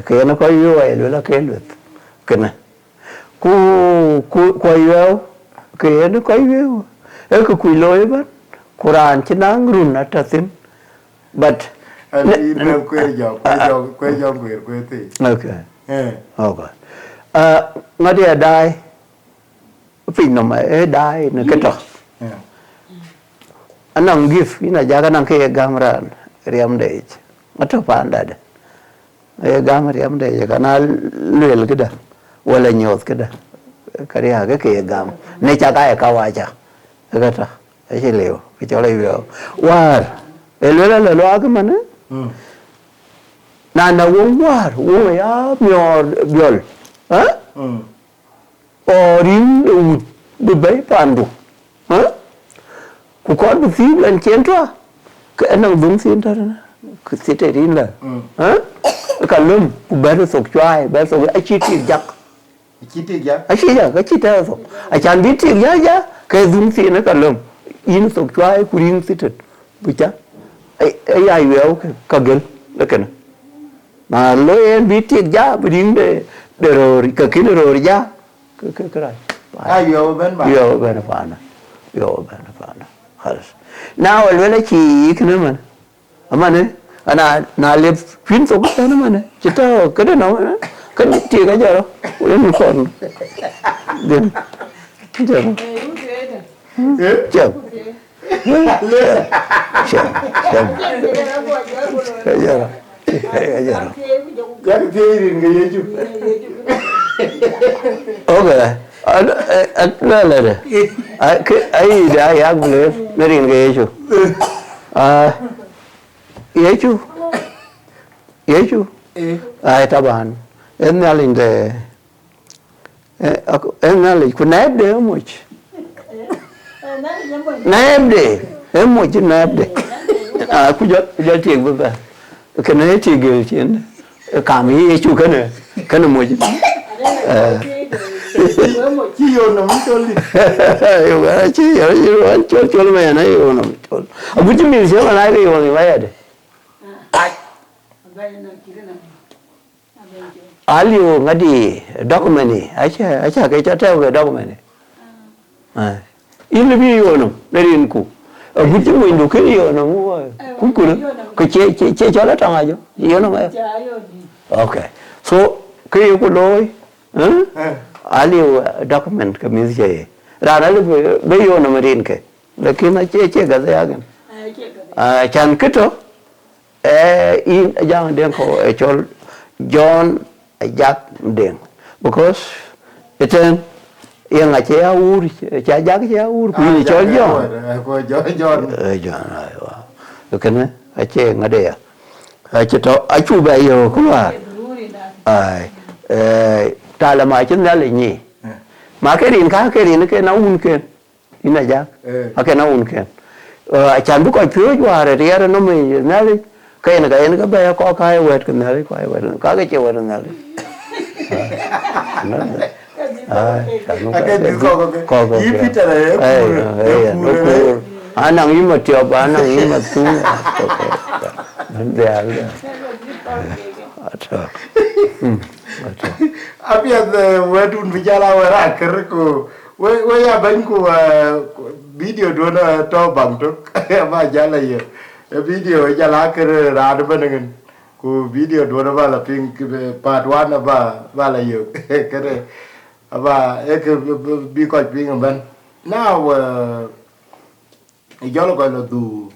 ke na ko yu elo la ke lu kana ku yu ke na ko yu e ko ku loy ba Quran chinang run atatin but no kwe jo ti okay okay ngadi dai pin no mai dai ne keto anang gif ina jaga nang ke gamran riam dej ato panda de gam riam dej kana lel keda wala nyot keda kariya ke gam ne chaga ka waja kata ai leo cái chỗ này rồi war ele la lo ag mana na won war wo ya myor biol ha orin u de bay pandu ha ku ko bu fi lan chen to cái nang dum sin ta na ku site rin la ha ka lum ku ba do sok chwai ba sok a chi ti jak a chi ja ka chi ta so a chan bi ti ya cái dum sin na ka lum in sok chwai kuring sitet bucha ai weo kagel lekena ma lo en bitik ja bring de ro ka kin ro ja kra yo ben pana khalas now wala chi ikna man amane ana na le fin sok ta na man chita kada no kan ti ga ja ro en kon den ja chậm okay anh là đấy ai đã yak believe nơi riêng cái chú ye chú ai ta ban em nói linh de em nói linh con nét đấy không ném đi em mua chứ ném đi cứ giờ chuyện với bà cái này chuyện gì chuyện cảm ý chú cái này mua chứ chi yo no Choldit yo cái chi yo cho mày này yo no chol abu chứ mình sẽ lại cái yo này vậy đấy alio ngadi document ni acha cái cho theo cái document này in lebih yo no dari ku buti mo indo ke yo no ku ko che cho la tanga jo yo no ma okay so ke yo ko loy ali document ke mi je ra le be yo no marin ke lekin che ga ya gan chan kito in Ajak Deng ko chol John Ajak Deng because eten yang ache ya ur cha jag ya ur ku ni chol jo ko John John ai wa kene ache ngade ya ache to achu ba yo ku wa ai ta la ma chen na le ni ma ke rin ke na un ke ina ja ke na un ke chan bu ko pyo wa re ya no me na le cái này cái bé có cái quẹt cái này có cái chiều quẹt này có anh đang im mà chụp anh đang im mà tu abi wedun bijala wara kerko we ya ban ku video do na to bang to ba jala ye video jala ker ra do bangen ku video do na bala ping part 1 ba bala yo kere aba ek bi ko ping ban now jalo ko lo du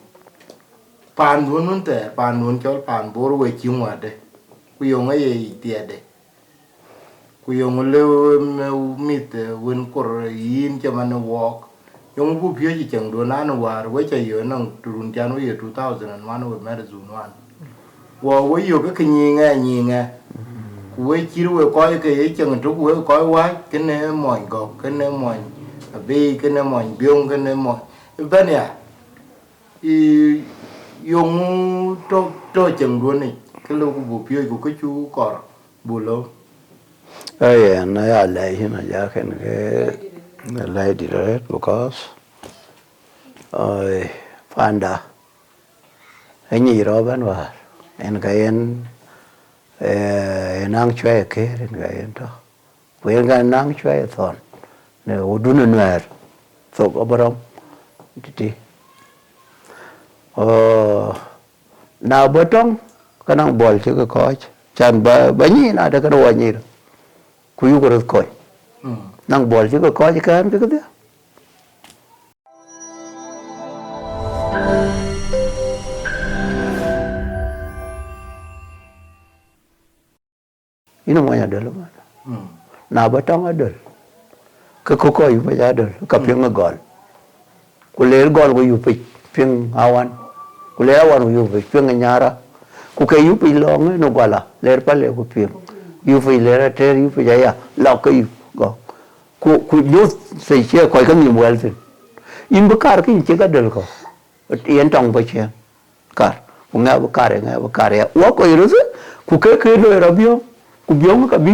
pan nun te pan nun chol pan bor we chingwa de ku yo ngai tiade ku yong le mit wen kor yin chaman walk yong bu pye chi chang do nan war we cha yo nang turun jan we 2001 we mer zun wan wo we yo ke nyi nga ku we chi we ko ke ye chang tu we ko wa ke ne mo go ke ne mo be ke ne mo byong ke ne mo ben ya i yong to chang do ni ke lo bu pye ku ke chu kor bu lo yeah, no, I like him. I can like it because I find out any Robin was and Gayan nang chua care and Gayan to. We're going nang chua thon. No, do not know. So, Oberon, did oh, now, Bottom, can't ball to the coach. Chan Banyin, I don't know what you kuyu ko rot koy nang bol ci ko koy kan ke de ino mo ya dal ma na ba tong adol ke ko koy ba ya dol ka ping gol ku le gol ko yu ping awan ku le awan yu ping nyara ku ke yu pi long no gala le pa le ku ping yu fi le ter yu fi ya la ko yu go ku yu se che ko ka ni wel tin in bu kar ki che ka del ko yen tong ba che kar ku nga bu kar ya wa ko yu ku ke lo ra bio ku bio ka bi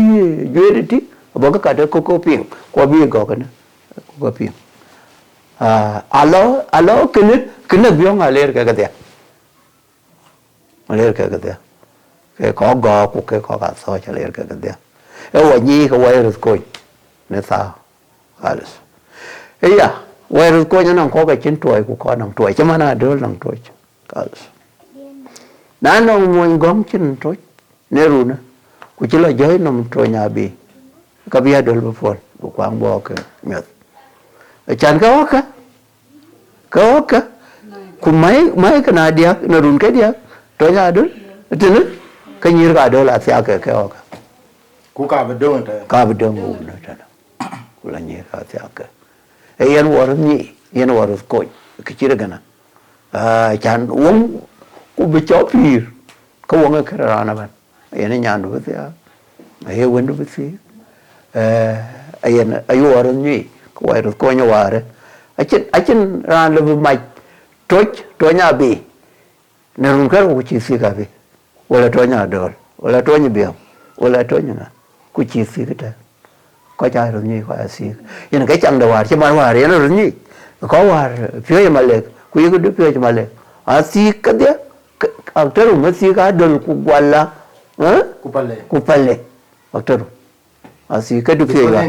je ti ba ka de ko ping ko bi go ka na ko ping alo kene bio nga le ka de le ka de ke có gò của cái có cả so cho lên cái đấy, ở nhi cái virus coi, nên sao, alles, ấy à, virus coi nó có cái chín tuổi của con nòng tuổi, chứ mà nó đỡ nòng tuổi, alles, đã nó muốn gom chín tuổi, nếu rồi nè, của chỉ là giới nòng tuổi nhà bì, cái bia đỡ bữa phun, của quang bò cái nhật, chẳng có cái, của mấy cái này điếc, nó run cái điếc, tuổi nhà đỡ, thế nữa. Cái như cái đó là theo cái ok cú cả bên đông rồi cả bên đông luôn đó đó cú là như cái theo cái yên war nhỉ yên war coi cái gì đó nè chan uống cú bị chó phi có uống cái ra nè bạn yên nhà nó thế ai quên nó thế yên ai war nhỉ có war coi nhau war ai chân ra là mày trôi nhà bị nên luôn cái của chị xí cả bị wala tonya dol wala tonya biam wala tonya na ku chi fi kita ko cha ro ni ko asi yen cái chang da war che man war yen ro ni ko war pyo ma le ku yi du pyo ma le asi ka de aktaru ma si ka dol ku wala ku palle aktaru asi ka du pyo ya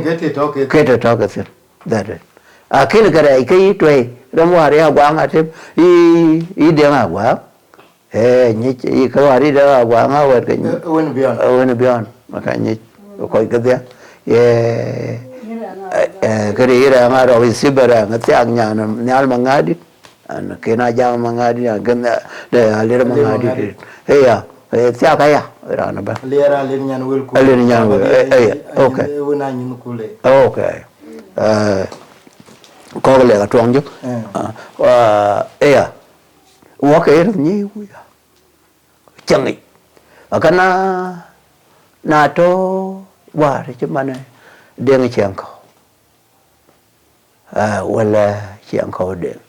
ke te to ka sin that a kin ka rai kai toy ram war ya gwa nga te i de nga gwa nhị cái hari đó quảng á vậy cái bion mà cái nhị coi cái đấy cái gì đó mà rồi xí bờ cái tiếng nhà nó nhà mà ngã đi cái na giang mà ngã đi cái để lấy mà ngã đi hey à sia ka ya rana ba lera le nyan wel ku le nyan wel okay wona nyin ku le okay ko le ka tuang ju ya wa ke ni ku ya changi akana na to wa ri chimane Deng Chiengkou wala Chiengkou Deng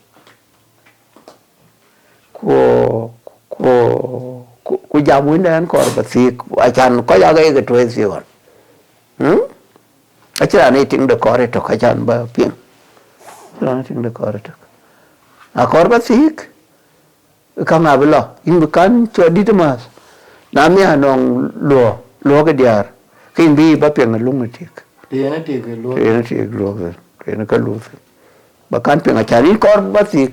ku jamu nen ko ba si achan ko ya ga to si on achan ni ting de ko re to ka chan ba ping ran ting de ko re to a ko ba si ka ma blo in kan Choldit mas na mi anong lo ga diar kin bi ba ping lung tik tiene ti ke lo tiene ti lo tiene ka lu ba kan ping achan in ko ba si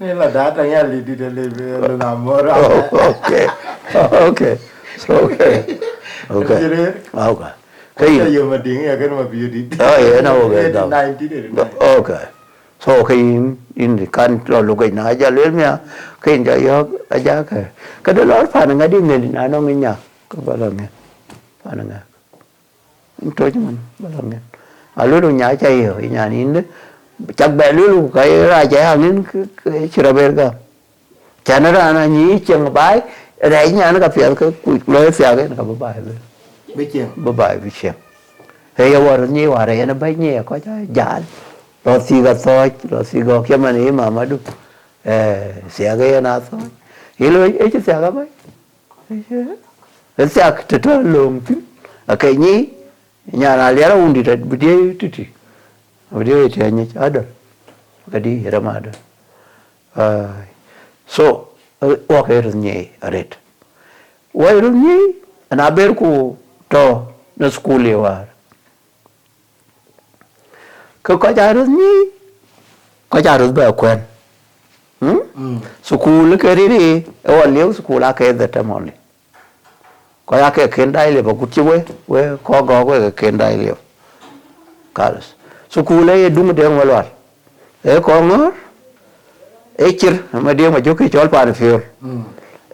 la data ya li di le lo na mora okay okay okay okay cái gì mà tiếng ya cái mà biểu đi okay so khi in kan lo cái na ja le mia khi ja yo aja ka de lo fa na di ne na no nya ko ba la me fa na nga to chứ mình ba la me a lo nya cha yo nya ni ne chắc bè lu cái ra chạy hàng cái chira berga cha nó ra na nhí chân bái để nhà nó gặp phải cái lối xe cái nó gặp bài luôn bài với chuyện thế giờ vào nhí vào đây nó bay nhẹ có cái giả rồi xì gà xôi rồi xì gà cái mà này mà đúng xe cái nào xôi thì lối ấy chứ xe cái mấy cái xe cái đó luôn chứ cái nhí nhà nào lấy ra undi rồi bị đi tụi dia itu hanya ada jadi Ramadan so wa khairnya aret wa irunyi ana berku to na school ya ko jarus ba kwen school ke ri wa leo school ake da tamole ko ya ke kendai le ba kuchiwe we ko go ko kendai le kalas sukule dung deng walwal ko ngor chir ma deng ma joki chol pan fiol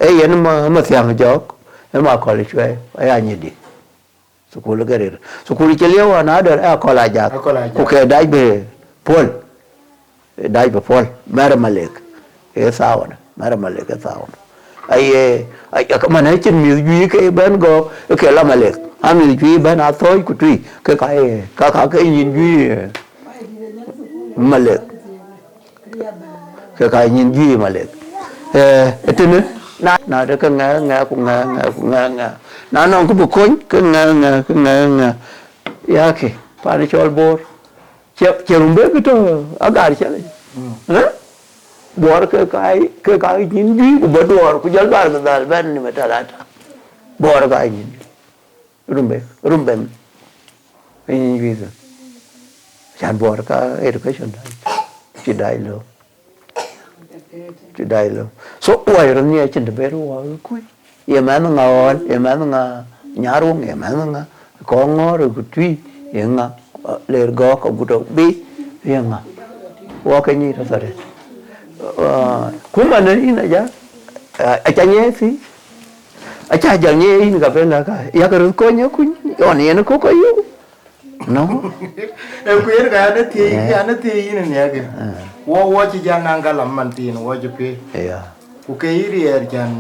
yen ma thiang jok ma ko le chwe anyi di sukule gerir sukule chelewa na da ko la jak ku ke dai be pol mar malek sawana mar malek sawana ai ma na chin mi yu ke ben go ke la malek ami ju ban a thoi ku tui cái nhìn duy malek cái nhìn duy malek tin na đó cái nghe cũng nghe na non ku bu kon cái nghe ya ke pa ni chol bor chep be cái to agar chale bor cái nhìn duy ku ba dor ku jal bar dal ben ni mata bor cái nhìn rumben ini gitu jangan buat education tidak lo so wairan ni aja beru kui ya mana ngawal ya mana nyarung ya mana kongor gutui ya nga lergo ko budo bi ya nga wa cái ni ra sare kuma ne ina ja aja nyesi acha janye in ga bela ka ya ka ko nyo ku on yen ko yu no ku yer ga na ti yin ne ya ga wo chi jan nan ga lam man tin wo je pe ya ku ke iri er jan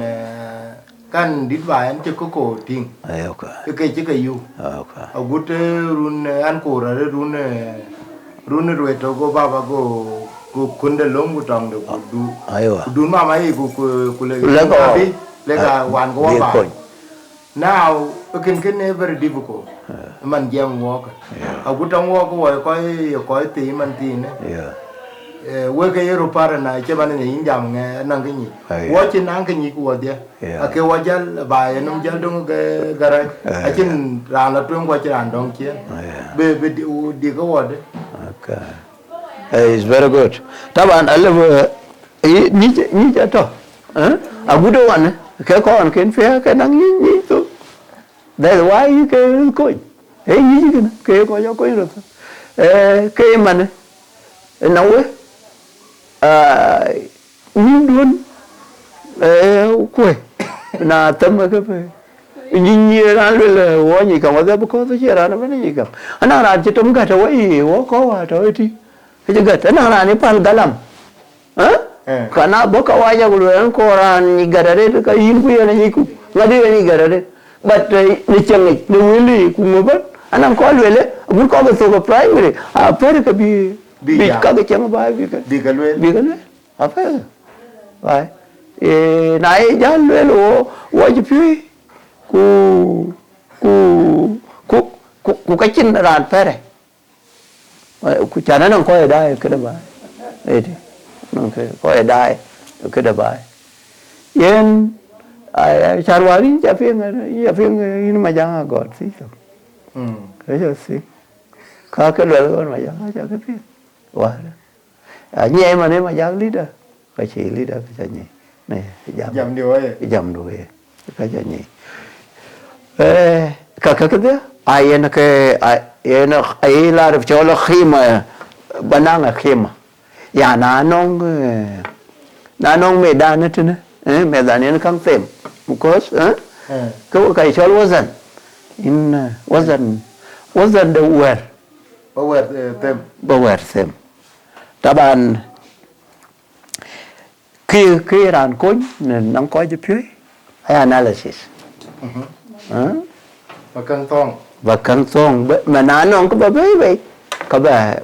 kan dit ba en che ko ting okay ke che yu okay a gut run an ko ra run ro to go baba go kunde longu tong de du ma mai ku le lega wan go ba now can never difficult man jam walk a good walk ko ti man ti ne we ke ro para na che man ni jam nge nang ke ni wo chi nang ke ni ku dia a ke wa jal ba ye num jal dong ke gara a chin ran la tuen ko chi ran dong che be di ko wa de okay it's very good taban alle ni to a gudo wan cái con kiến phía cái năng nhí tu đây là why cái coi ấy nhí cái coi cho coi rồi cái mà này nấu ấy nhí luôn quê na tem ke pe ni ran le wo ni ka wa da ko to che ran ne ni ka ana ran che tum ga to wai wo ko wa to ti ke ga ana ran ni pal galam kana boka waja gulu ko ran ni garare ka yin ku yana ni ku ngadi ni garare but ni changi ni wili ku ngoba anan ko lele bu ko ga so primary a per ka bi ka ga chang ba bi ka lele a per vai nai ja lele wo ji pi ku ka chin ran pere ku chana nan ko da ka da ba có đai cái đợt bài yên charwari cha phiên in mà giang gọi xí cái giờ xí có cái lời con mà giang cho cái phiên quá như em mà nếu mà giang leader phải chỉ leader cái cho nhỉ này dầm đuôi cái cho nhỉ cái đó ai nó cái ai là được cho nó khi mà banang là khi mà ya na nong medan itu na medan ini kang tem mukos kau kai chol wazan the where tem taban khi ran coin nang coi cho phiếu hay analysis và căng thong mà na nong có bà vậy có bà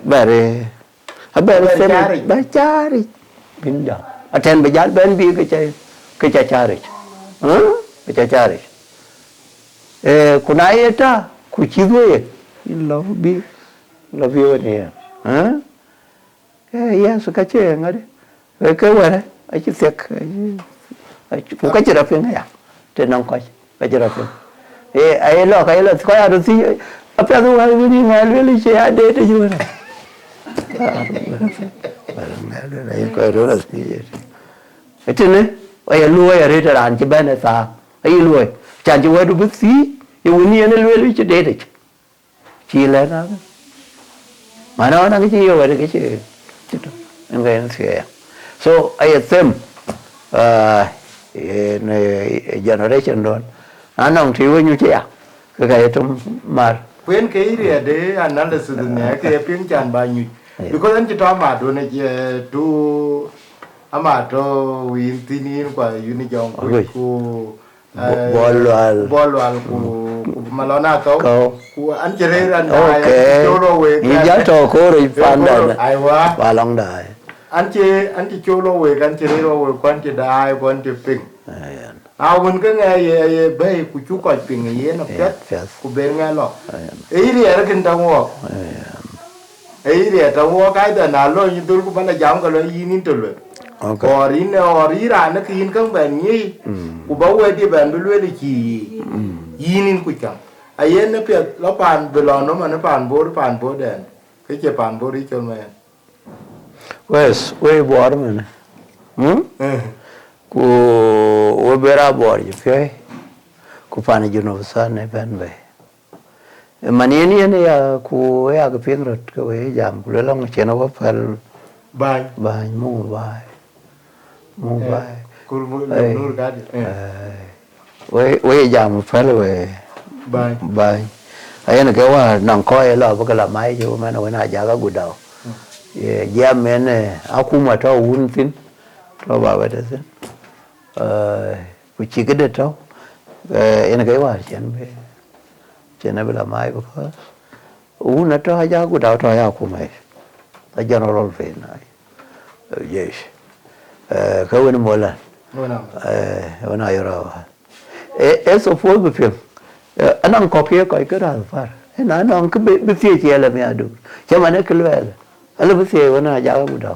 Abel sem bacari pindah. Aten bejat ben bi ke cari. Ke cari. Kunai eta kuciwe. Love you ni. Ya suka ce ngade. Ke wara aci sek. Ku ka jira pin ya. Te nang ka jira pin. Ai lo ko ya ru si apa tu hari ni ngal li ce ade te jura. Itu ni, ayah luai ada teran ciban asa, ayah luai, jangan jual duit si, yang ini ane luai luai cedek dek, cila na, mana orang kecil ada kecil, itu, enggak sih. So ayah sem, generation don, anong tiwa nyuci ya, kaya itu mar. Quên cái gì để analysis này cái phiên tràn bài nhụy, because anh chỉ cho mà đồ này tu, mà cho win tinin qua unijong ku bolwal ku malona ku anh chỉ thấy anh cho đồ về cái giá trò cô rồi fan đàn và long đài anh chỉ cho đồ về anh chỉ thấy đồ về quan chỉ đài quan chỉ ping mình cứ nghe bây của chú coi ping cái nó chết của bên nghe lo ý đi ở kinh đông ngô ý đi ở đông ngô cái đời nào lo như tôi cũng vẫn là giống cái lo yên tôi rồi ori ra nó khi các bạn nhỉ của bảo vệ đi bạn đối với chỉ yên của chẳng ai nó biết nó bàn về lo nó mà nó bàn bố đèn cái chế bàn bố đi cho mày quê bò đó mà của bera bò gì phải của pan juno san này bên về mà này của cái phiên rồi cái giảm của long chuyện nó có phải bài mua bài we jam fel we bai ayana ke wa nan ko e lo ba la mai ju ma no na ja ga gudau ye jam men akuma to un tin to ba ba de sen ku chi ke de to ena ke wa chen na la mai ba ko un to ja gudau to ya ku mai ta general fe na yes cái vấn đề là vấn đề rồi eso fue el film anh đang copy cái đó phải anh đang cái bị phía chia là mình được chứ mà nó cái loại anh bị phía vấn đề giáo dục đó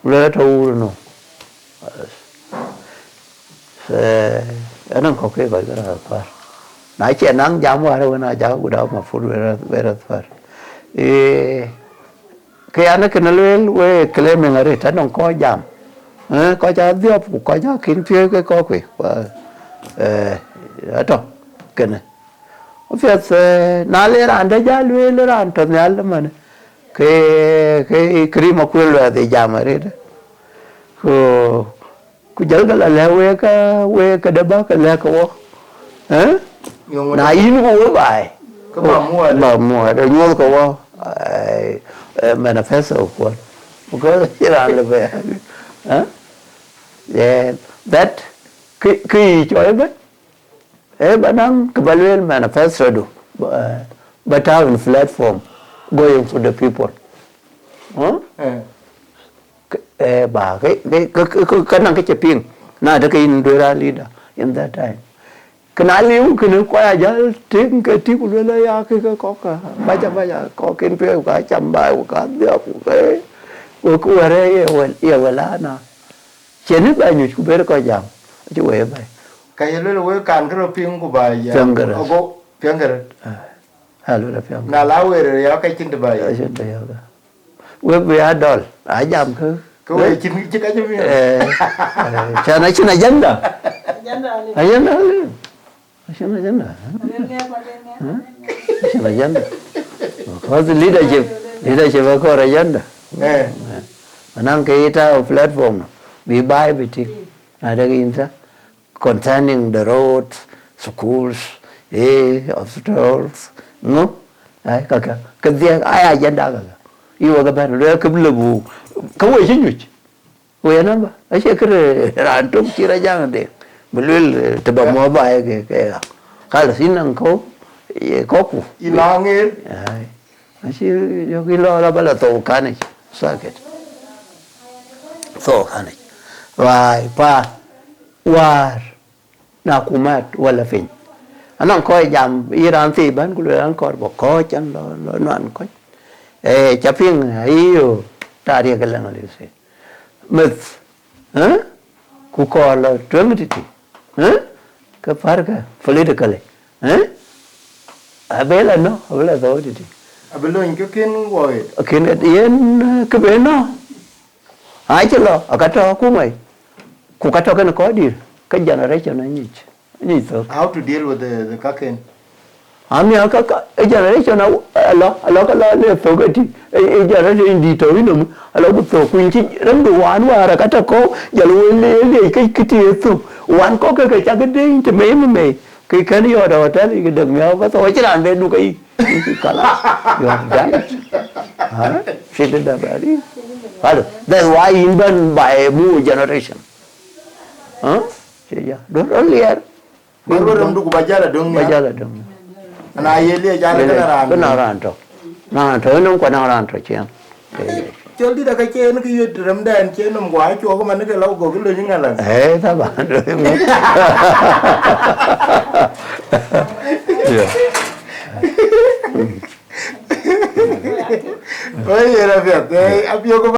lấy thâu nó anh đang copy cái đó phải nãy chuyện năng giáo qua đâu vấn đề giáo dục đó mà phụ về rất phải cái anh cái nó lên về cái lên mình ở đây anh đang coi giảm có cha diệp có cha kiến phía cái có quỷ ở trong cái này phía na lê ran đấy já lê ran trong nhà lắm mà cái cream quên rồi thì giảm ở đây đó ku jal ga la we ka da ba ka la ko na yin ko bai Ka ba mua rồi mua ko manifesto ko ko ira le be yeah that ki choi ba banang kabalwel manifesto do but have platform going for the people ba cái năng cái cheping na da cái indira leader in that time kana liu kana kwa ja tin cái ti ku le ya cái có cả ba ja có cái pe ka cham ba ka dia ku cái ku re ye wala na chen ba nyu ku be ko jam chu we ba cái lối lối can cái ping của bà giờ ogo piang cái halu da piang na la we rồi ya cái chân de bà ya chen da ya we adol a jam cứ cái we chân chứ cái chứ cha na china janda ajanda china janda china janda có leadership có ajanda nang cái ta platform we buy everything ada insa concerning the roads schools hospitals no ai cái gì ai ajanda ka iwa ka ban re ka lebu ka we chin we na ba ai cái ran tum chi ra jang de belul te ba mo ba cái kala sinang ko ko ku ilangir ai yo ki lo la bala to kane saket to kane vai pa war na kumat wala fin anang ko jam iran ti ban ku le an ko bo ko chan lo nan ko chaping ayo ta ri ka lang le se mit ku ko la tremiti ka farka politically abela no abela do ti abelo in cái kin woi kin yen ka be no ai chlo akato ku mai ku kato kan ko dir ka generation ni so how to deal with the kaken ami aka generation alo ka la le so ga ti generation di to ino alo ku so ku chi ram du wan wa ra kata ko jalu le cái ti so wan ko ka cha ga ding te me cái này ở đâu thế thì đừng nhau có tôi chỉ làm bên cái cả là rồi đấy shit that bad that's why in ban by new generation ya don't earlier baru ram du bajala dong na yele jala kana ran to na thở nó còn ran to chen Choldit da cái chế nó cái yết ram đen chế nó quá chua cái mà nó cái lâu cổ cái lời những ngày là ta bạn rồi ôi vậy là việc áp dụng